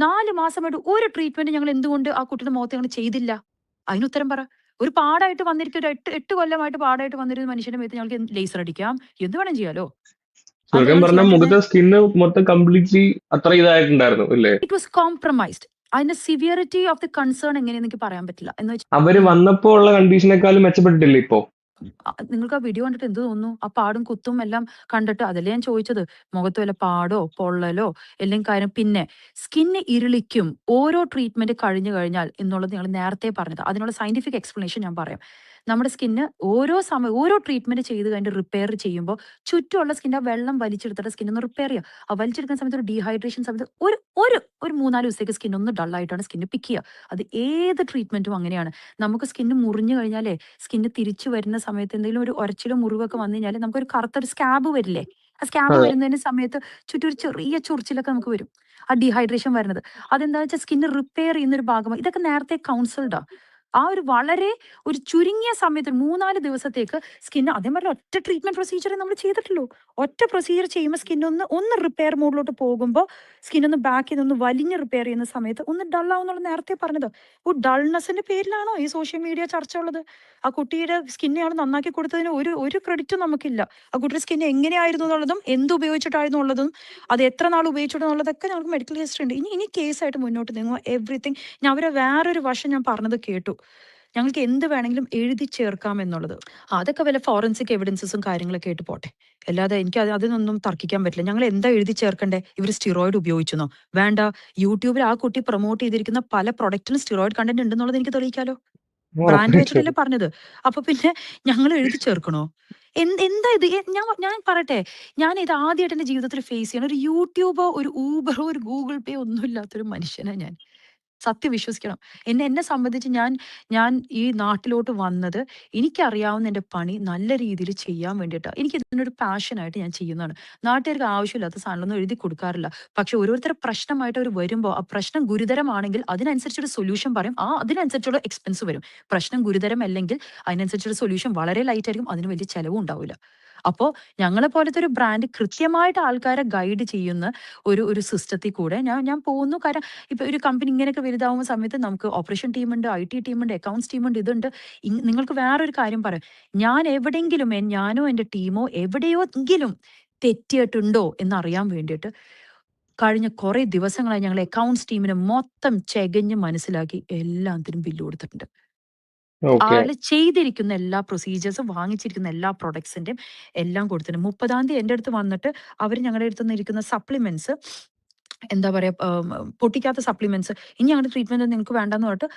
4 മാസമായിട്ട് ഒരു ട്രീറ്റ്മെന്റ് ഞങ്ങൾ എന്തുകൊണ്ട് ആ കുട്ടിയുടെ മുഖത്ത് ഞങ്ങൾ ചെയ്തില്ല? അതിന് ഉത്തരം പറ. ഒരു പാടായിട്ട് വന്നിരിക്കുന്ന ഒരു 8 കൊല്ലമായിട്ട് പാടായിട്ട് വന്നിരുന്ന മനുഷ്യന്റെ മേത്ത് ഞങ്ങൾക്ക് ലേസർ അടിക്കാം, എന്ത് വേണം ചെയ്യാലോ. അത് ചുരുക്കം ഞങ്ങൾ പറഞ്ഞാൽ ചെയ്യാണ്ടിരുന്നത് മുഖത്തെ സ്കിന്ന് മൊത്തം കംപ്ലീറ്റ്ലി അത്ര ഇതായിട്ടുണ്ടായിരുന്നു അല്ലേ? It was compromised. അതിന്റെ സിവിയറിറ്റി ഓഫ് ദി കൺസേൺ എങ്ങനെയെന്ന് എനിക്ക് പറയാൻ പറ്റില്ല. എന്ന് അവര് വെച്ചാൽ വന്നപ്പോ ഉള്ള കണ്ടീഷനേക്കാളും മെച്ചപ്പെട്ടിട്ടില്ലേ ഇപ്പോ? നിങ്ങൾക്ക് ആ വീഡിയോ കണ്ടിട്ട് എന്ത് തോന്നുന്നു? ആ പാടും കുത്തും എല്ലാം കണ്ടിട്ട് അതല്ലേ ഞാൻ ചോദിച്ചത്. മുഖത്ത് വല്ല പാടോ പൊള്ളലോ എല്ലാം കാര്യം. പിന്നെ സ്കിന്ന് ഇരുളിക്കും ഓരോ ട്രീറ്റ്മെന്റ് കഴിഞ്ഞു കഴിഞ്ഞാൽ എന്നുള്ളത് ഞങ്ങൾ നേരത്തെ പറഞ്ഞത്. അതിനുള്ള സയന്റിഫിക് എക്സ്പ്ലനേഷൻ ഞാൻ പറയാം. നമ്മുടെ സ്കിന്ന് ഓരോ ട്രീറ്റ്മെന്റ് ചെയ്ത് കഴിഞ്ഞിട്ട് റിപ്പയർ ചെയ്യുമ്പോൾ ചുറ്റുമുള്ള സ്കിന്നിന്റെ ആ വെള്ളം വലിച്ചെടുത്തിട്ട് സ്കിന്നൊന്ന് റിപ്പയർ ചെയ്യുക. ആ വലിച്ചെടുക്കുന്ന സമയത്ത് ഒരു ഡീഹൈഡ്രേഷൻ സമയത്ത് ഒരു ഒരു ഒരു 3-4 ദിവസത്തേക്ക് സ്കിൻ ഒന്ന് ഡള്ളായിട്ടാണ് സ്കിന്ന് പിക്ക് ചെയ്യുക. അത് ഏത് ട്രീറ്റ്മെന്റും അങ്ങനെയാണ്. നമുക്ക് സ്കിന്ന് മുറിഞ്ഞു കഴിഞ്ഞാലേ സ്കിന്ന് തിരിച്ചു വരുന്ന സമയത്ത് എന്തെങ്കിലും ഒരു ഒരച്ചിലോ മുറിവൊക്കെ വന്നു കഴിഞ്ഞാൽ നമുക്കൊരു കറുത്തൊരു സ്കാബ് വരില്ലേ? ആ സ്കാബ് അതെ. വരുന്നതിന് സമയത്ത് ചുറ്റും ഒരു ചെറിയ ചൊറിച്ചിലൊക്കെ നമുക്ക് വരും. ആ ഡീഹൈഡ്രേഷൻ വരുന്നത് അതെന്താ വെച്ചാൽ സ്കിന്ന് റിപ്പയർ ചെയ്യുന്ന ഒരു ഭാഗമാണ്. ഇതൊക്കെ നേരത്തെ കൗൺസിൽഡാ. ആ ഒരു വളരെ ഒരു ചുരുങ്ങിയ സമയത്ത് 3-4 ദിവസത്തേക്ക് സ്കിന്ന് അതേമാതിരി ഒറ്റ ട്രീറ്റ്മെന്റ് പ്രൊസീജിയർ നമ്മൾ ചെയ്തിട്ടുള്ളൂ. ഒറ്റ പ്രൊസീജിയർ ചെയ്യുമ്പോൾ സ്കിന്നൊന്ന് റിപ്പയർ മോഡിലോട്ട് പോകുമ്പോൾ സ്കിന്നൊന്ന് ബാക്ക് ചെയ്തൊന്ന് വലിഞ്ഞ് റിപ്പയർ ചെയ്യുന്ന സമയത്ത് ഒന്ന് ഡൾ ആവുന്നുള്ള നേരത്തെ പറഞ്ഞത്. ഡൾനെസിന്റെ പേരിലാണോ ഈ സോഷ്യൽ മീഡിയ ചർച്ച ഉള്ളത്? ആ കുട്ടിയുടെ സ്കിന്നെ ആൾ നന്നാക്കി കൊടുത്തതിന് ഒരു ക്രെഡിറ്റും നമുക്കില്ല. ആ കുട്ടിയുടെ സ്കിന്ന് എങ്ങനെയായിരുന്നു എന്നുള്ളതും എന്ത് ഉപയോഗിച്ചിട്ടായിരുന്നു ഉള്ളതും അത് എത്ര നാൾ ഉപയോഗിച്ചിട്ടുള്ളതൊക്കെ ഞങ്ങൾക്ക് മെഡിക്കൽ ഹിസ്റ്ററി ഉണ്ട്. ഇനി കേസായിട്ട് മുന്നോട്ട് നീങ്ങുക എവറിത്തിങ്. ഞാൻ അവരെ വേറൊരു വശം ഞാൻ പറഞ്ഞത് കേട്ടു. ഞങ്ങൾക്ക് എന്ത് വേണമെങ്കിലും എഴുതി ചേർക്കാം എന്നുള്ളത്. അതൊക്കെ വല്ല ഫോറൻസിക് എവിഡൻസസും കാര്യങ്ങളൊക്കെ ആയിട്ട് പോട്ടെ. അല്ലാതെ എനിക്ക് അതിനൊന്നും തർക്കിക്കാൻ പറ്റില്ല. ഞങ്ങൾ എന്താ എഴുതി ചേർക്കണ്ടേ? ഇവർ സ്റ്റിറോയിഡ് ഉപയോഗിച്ചെന്നോ? വേണ്ട. യൂട്യൂബിൽ ആ കുട്ടി പ്രൊമോട്ട് ചെയ്തിരിക്കുന്ന പല പ്രൊഡക്റ്റിനും സ്റ്റിറോയിഡ് കണ്ടന്റ് ഉണ്ടെന്നുള്ളത് എനിക്ക് തെളിയിക്കാലോ. ബ്രാൻഡ് ഉറപ്പായിട്ടും. വെച്ചിട്ടല്ലേ പറഞ്ഞത്. അപ്പൊ പിന്നെ ഞങ്ങൾ എഴുതി ചേർക്കണോ? എന്താ ഇത്? ഞാൻ പറയട്ടെ, ഞാൻ ഇത് ആദ്യമായിട്ട് എന്റെ ജീവിതത്തിൽ ഫേസ് ചെയ്യണം. ഒരു യൂട്യൂബോ ഒരു ഊബറോ ഒരു ഗൂഗിൾ പേ ഒന്നും ഇല്ലാത്തൊരു മനുഷ്യനാ ഞാൻ. സത്യം വിശ്വസിക്കണം. എന്നെ സംബന്ധിച്ച് ഞാൻ ഈ നാട്ടിലോട്ട് വന്നത് എനിക്കറിയാവുന്ന എന്റെ പണി നല്ല രീതിയിൽ ചെയ്യാൻ വേണ്ടിയിട്ടാ. എനിക്ക് ഇതിനൊരു പാഷനായിട്ട് ഞാൻ ചെയ്യുന്നതാണ്. നാട്ടുകാർക്ക് ആവശ്യമില്ലാത്ത സാധനങ്ങളൊന്നും എഴുതി കൊടുക്കാറില്ല. പക്ഷെ ഓരോരുത്തരുടെ പ്രശ്നമായിട്ട് അവർ വരുമ്പോൾ ആ പ്രശ്നം ഗുരുതരമാണെങ്കിൽ അതിനനുസരിച്ചൊരു സൊല്യൂഷൻ പറയും. അതിനനുസരിച്ചുള്ള എക്സ്പെൻസ് വരും. പ്രശ്നം ഗുരുതരമല്ലെങ്കിൽ അതിനനുസരിച്ചൊരു സൊല്യൂഷൻ വളരെ ലൈറ്റ് ആയിരിക്കും. അതിന് വലിയ ചെലവും ഉണ്ടാവില്ല. അപ്പോൾ ഞങ്ങളെ പോലത്തെ ഒരു ബ്രാൻഡ് കൃത്യമായിട്ട് ആൾക്കാരെ ഗൈഡ് ചെയ്യുന്ന ഒരു സിസ്റ്റത്തിൽ കൂടെ ഞാൻ പോകുന്നു. കാരണം ഇപ്പൊ ഒരു കമ്പനി ഇങ്ങനെയൊക്കെ വലുതാവുന്ന സമയത്ത് നമുക്ക് ഓപ്പറേഷൻ ടീമുണ്ട്, IT ടീമുണ്ട്, അക്കൗണ്ട്സ് ടീമുണ്ട്, ഇതുണ്ട്. നിങ്ങൾക്ക് വേറൊരു കാര്യം പറയാം, ഞാൻ എവിടെയെങ്കിലും ഞാനോ എൻ്റെ ടീമോ എവിടെയെങ്കിലും തെറ്റിയിട്ടുണ്ടോ എന്നറിയാൻ വേണ്ടിയിട്ട് കഴിഞ്ഞ കുറെ ദിവസങ്ങളായി ഞങ്ങൾ അക്കൗണ്ട്സ് ടീമിനെ മൊത്തം ചെകഞ്ഞ് മനസ്സിലാക്കി എല്ലാത്തിനും ബില്ല് കൊടുത്തിട്ടുണ്ട്. ഓക്കെ. ആള് ചെയ്തിരിക്കുന്ന എല്ലാ പ്രൊസീജിയേഴ്സും, വാങ്ങിച്ചിരിക്കുന്ന എല്ലാ പ്രൊഡക്ട്സിന്റെയും എല്ലാം കൊടുത്തിട്ടുണ്ട്. 30-ാം തീയതി എൻ്റെ അടുത്ത് വന്നിട്ട് അവർ ഞങ്ങളുടെ അടുത്ത് നിന്ന് ഇരിക്കുന്ന സപ്ലിമെന്റ്സ്, എന്താ പറയാ, പൊട്ടിക്കാത്ത സപ്ലിമെന്റ്സ്, ഇനി ഞങ്ങളുടെ ട്രീറ്റ്മെന്റ് നിങ്ങൾക്ക് വേണ്ടെന്ന് പറഞ്ഞിട്ട്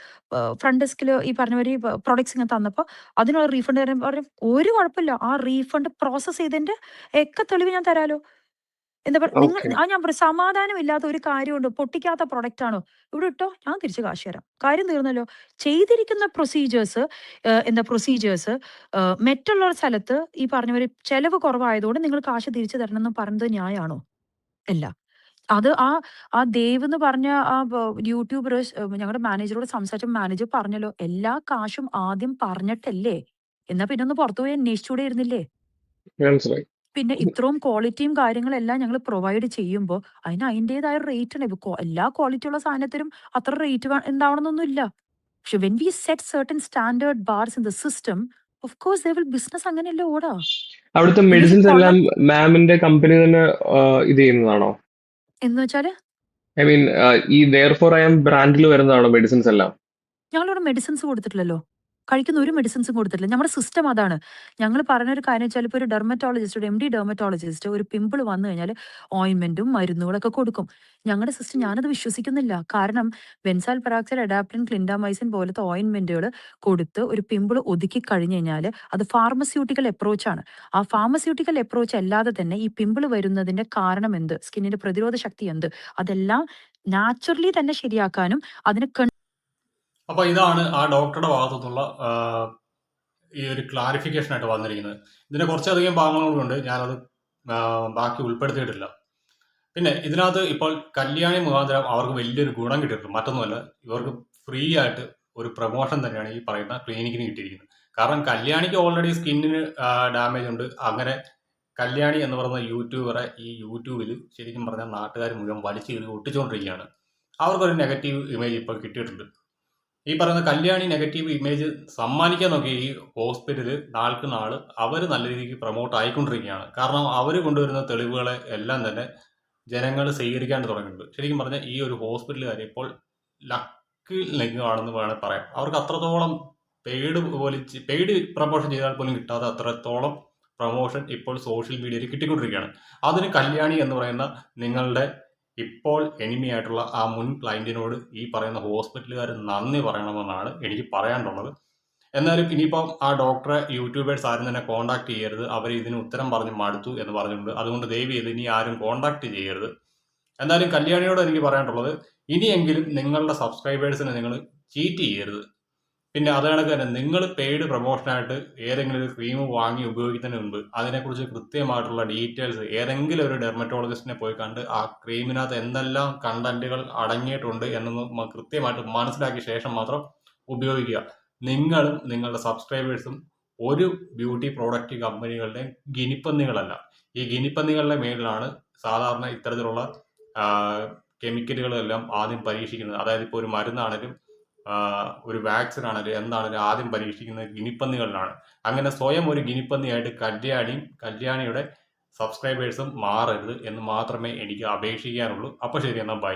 ഫ്രണ്ട് ഡെസ്കിൽ ഈ പറഞ്ഞവര് പ്രൊഡക്ട്സ് ഇങ്ങനെ തന്നപ്പോൾ അതിനുള്ള റീഫണ്ട് തരാൻ പറയും. ഒരു കുഴപ്പമില്ല, ആ റീഫണ്ട് പ്രോസസ് ചെയ്തതിന്റെ ഒക്കെ തെളിവ് ഞാൻ തരാലോ. എന്താ പറയുക, നിങ്ങൾ ഓക്കെ. ഞാൻ പറയും, സമാധാനമില്ലാത്ത ഒരു കാര്യമുണ്ട്. പൊട്ടിക്കാത്ത പ്രൊഡക്റ്റ് ആണോ, ഇവിടെ ഇട്ടോ, ഞാൻ തിരിച്ച് കാശ് തരാം, കാര്യം തീർന്നല്ലോ. ചെയ്തിരിക്കുന്ന പ്രൊസീജിയേഴ്സ് മറ്റുള്ള സ്ഥലത്ത് ഈ പറഞ്ഞവര് ചെലവ് കുറവായതുകൊണ്ട് നിങ്ങൾ കാശ് തിരിച്ചു തരണം എന്ന് പറയുന്നത് ന്യായമാണോ? അല്ല. അത് ആ ദേവ് എന്ന് പറഞ്ഞ ആ യൂട്യൂബർ ഞങ്ങളുടെ മാനേജറോട് സംസാരിച്ച മാനേജർ പറഞ്ഞല്ലോ, എല്ലാ കാശും ആദ്യം പറഞ്ഞിട്ടല്ലേ, എന്നാ പിന്നെ ഒന്ന് പുറത്തുപോയി അന്വേഷിച്ചൂടെ ഇരുന്നില്ലേ? മനസ്സിലായി. പിന്നെ ഇത്രയും ക്വാളിറ്റിയും കാര്യങ്ങളെല്ലാം ഞങ്ങൾ പ്രൊവൈഡ് ചെയ്യുമ്പോൾ അതിൻ്റെതായ റേറ്റ് ഉണ്ട്. എല്ലാ ക്വാളിറ്റി ഉള്ള സാധനത്തിനും അത്ര റേറ്റ് ഉണ്ടാവണമെന്നൊന്നുമില്ല. പക്ഷെ when we set certain standard bars in the system, of course they will business അങ്ങനെയല്ലേ ഓടാ. അവിടുത്തെ പിന്നെ ഈ മെഡിസിൻസ് എല്ലാം കൊള്ള മാമിന്റെ കമ്പനി തന്നെ ഇത് ചെയ്യുന്നതാണോ? എന്ന് വെച്ചാല് ഐ മീൻ ഈ ദെയർഫോർ ഐ ആം ബ്രാൻഡിൽ വരുന്നതാണോ മെഡിസിൻസ് എല്ലാം? ഞങ്ങളിവിടെ മെഡിസിൻസ് കൊടുത്തിട്ടില്ലല്ലോ, കഴിക്കുന്ന ഒരു മെഡിസിൻസും കൊടുത്തിട്ടില്ല. നമ്മുടെ സിസ്റ്റം അതാണ്. ഞങ്ങൾ പറഞ്ഞൊരു കാര്യം വെച്ചാൽ, ഇപ്പോൾ ഒരു ഡെർമറ്റോളജിസ്റ്റ്, ഒരു MD ഡെർമറ്റോളജിസ്റ്റ് ഒരു പിമ്പിൾ വന്നു കഴിഞ്ഞാൽ ഓയിൻമെന്റും മരുന്നുകളൊക്കെ കൊടുക്കും. ഞങ്ങളുടെ സിസ്റ്റം ഞാനത് വിശ്വസിക്കുന്നില്ല. കാരണം ബെൻസാൽ പെറോക്സൈഡ്, അഡാപ്റ്റിൻ, ക്ലിൻഡാമൈസിൻ പോലത്തെ ഓയിൻമെന്റുകൾ കൊടുത്ത് ഒരു പിമ്പിൾ ഒതുക്കി കഴിഞ്ഞു കഴിഞ്ഞാൽ അത് ഫാർമസ്യൂട്ടിക്കൽ അപ്രോച്ചാണ്. ആ ഫാർമസ്യൂട്ടിക്കൽ അപ്രോച്ച് അല്ലാതെ തന്നെ ഈ പിമ്പിൾ വരുന്നതിന്റെ കാരണം എന്ത്, സ്കിന്നിന്റെ പ്രതിരോധ ശക്തി എന്ത്, അതെല്ലാം നാച്ചുറലി തന്നെ ശരിയാക്കാനും അതിന് അപ്പൊ ഇതാണ് ആ ഡോക്ടറുടെ ഭാഗത്തു നിന്നുള്ള ഈ ഒരു ക്ലാരിഫിക്കേഷൻ ആയിട്ട് വന്നിരിക്കുന്നത്. ഇതിന്റെ കുറച്ചധികം ഭാഗങ്ങളുണ്ട്, ഞാനത് ബാക്കി ഉൾപ്പെടുത്തിയിട്ടില്ല. പിന്നെ ഇതിനകത്ത് ഇപ്പോൾ കല്യാണി മുഖാന്തരം അവർക്ക് വലിയൊരു ഗുണം കിട്ടിയിട്ടുണ്ട്. മറ്റൊന്നുമല്ല, ഇവർക്ക് ഫ്രീ ആയിട്ട് ഒരു പ്രൊമോഷൻ തന്നെയാണ് ഈ പറയുന്ന ക്ലിനിക്കിന് കിട്ടിയിരിക്കുന്നത്. കാരണം കല്യാണിക്ക് ഓൾറെഡി സ്കിന്നിന് ഡാമേജ് ഉണ്ട്. അങ്ങനെ കല്യാണി എന്ന് പറയുന്ന യൂട്യൂബറെ ഈ യൂട്യൂബിൽ ശരിക്കും പറഞ്ഞാൽ നാട്ടുകാർ മുഴുവൻ വലിച്ചു കയറി ഒട്ടിച്ചുകൊണ്ടിരിക്കുകയാണ്. അവർക്കൊരു നെഗറ്റീവ് ഇമേജ് ഇപ്പോൾ കിട്ടിയിട്ടുണ്ട്. ഈ പറയുന്ന കല്യാണി നെഗറ്റീവ് ഇമേജ് സമ്മാനിക്കാൻ നോക്കിയ ഈ ഹോസ്പിറ്റല് നാൾക്ക് നാള് അവർ നല്ല രീതിക്ക് പ്രൊമോട്ട് ആയിക്കൊണ്ടിരിക്കുകയാണ്. കാരണം അവർ കൊണ്ടുവരുന്ന തെളിവുകളെ എല്ലാം തന്നെ ജനങ്ങൾ സ്വീകരിക്കാൻ തുടങ്ങിയിട്ടുണ്ട്. ശരിക്കും പറഞ്ഞാൽ ഈ ഒരു ഹോസ്പിറ്റലുകാർ ഇപ്പോൾ ലക്കിൽ നിൽക്കുകയാണെന്ന് വേണമെങ്കിൽ പറയാം. അവർക്ക് അത്രത്തോളം പെയ്ഡ് പ്രൊമോഷൻ ചെയ്താൽ പോലും കിട്ടാതെ അത്രത്തോളം പ്രൊമോഷൻ ഇപ്പോൾ സോഷ്യൽ മീഡിയയിൽ കിട്ടിക്കൊണ്ടിരിക്കുകയാണ്. അതിന് കല്യാണി എന്ന് പറയുന്ന നിങ്ങളുടെ ഇപ്പോൾ എനിമിയായിട്ടുള്ള ആ മുൻ ക്ലയന്റിനോട് ഈ പറയുന്ന ഹോസ്പിറ്റലുകാർ നന്ദി പറയണമെന്നാണ് എനിക്ക് പറയാനുള്ളത്. എന്നാലും ഇനിയിപ്പം ആ ഡോക്ടറെ യൂട്യൂബേഴ്സ് ആരും തന്നെ കോൺടാക്ട് ചെയ്യരുത്, അവർ ഇതിന് ഉത്തരം പറഞ്ഞ് മടുത്തു എന്ന് പറഞ്ഞിട്ടുണ്ട്. അതുകൊണ്ട് ദയവ് ചെയ്ത് ഇനി ആരും കോൺടാക്ട് ചെയ്യരുത്. എന്തായാലും കല്യാണിയോട് എനിക്ക് പറയാനുള്ളത്, ഇനിയെങ്കിലും നിങ്ങളുടെ സബ്സ്ക്രൈബേഴ്സിനെ നിങ്ങൾ ചീറ്റ് ചെയ്യരുത്. പിന്നെ അത് കണക്ക് തന്നെ നിങ്ങൾ പെയ്ഡ് പ്രൊമോഷനായിട്ട് ഏതെങ്കിലും ഒരു ക്രീം വാങ്ങി ഉപയോഗിക്കുന്നതിന് മുൻപ് അതിനെക്കുറിച്ച് കൃത്യമായിട്ടുള്ള ഡീറ്റെയിൽസ് ഏതെങ്കിലും ഒരു ഡെർമറ്റോളജിസ്റ്റിനെ പോയി കണ്ട് ആ ക്രീമിനകത്ത് എന്തെല്ലാം കണ്ടന്റുകൾ അടങ്ങിയിട്ടുണ്ട് എന്നൊന്ന് കൃത്യമായിട്ട് മനസ്സിലാക്കിയ ശേഷം മാത്രം ഉപയോഗിക്കുക. നിങ്ങളും നിങ്ങളുടെ സബ്സ്ക്രൈബേഴ്സും ഒരു ബ്യൂട്ടി പ്രോഡക്റ്റ് കമ്പനികളുടെയും ഗിനിപ്പന്നികളല്ല. ഈ ഗിനിപ്പന്നികളുടെ മേളിലാണ് സാധാരണ ഇത്തരത്തിലുള്ള കെമിക്കലുകളെല്ലാം ആദ്യം പരീക്ഷിക്കുന്നത്. അതായത് ഇപ്പോൾ ഒരു മരുന്നാണെങ്കിലും ഒരു വാക്സിൻ ആണെങ്കിലും എന്താണെങ്കിലും ആദ്യം പരീക്ഷിക്കുന്നത് ഗിനിപ്പന്നികളിലാണ്. അങ്ങനെ സ്വയം ഒരു ഗിനിപ്പന്നിയായിട്ട് കല്യാണിയുടെ സബ്സ്ക്രൈബേഴ്സും മാറരുത് എന്ന് മാത്രമേ എനിക്ക് അപേക്ഷിക്കാനുള്ളൂ. അപ്പോൾ ശരി, എന്നാൽ ബൈ.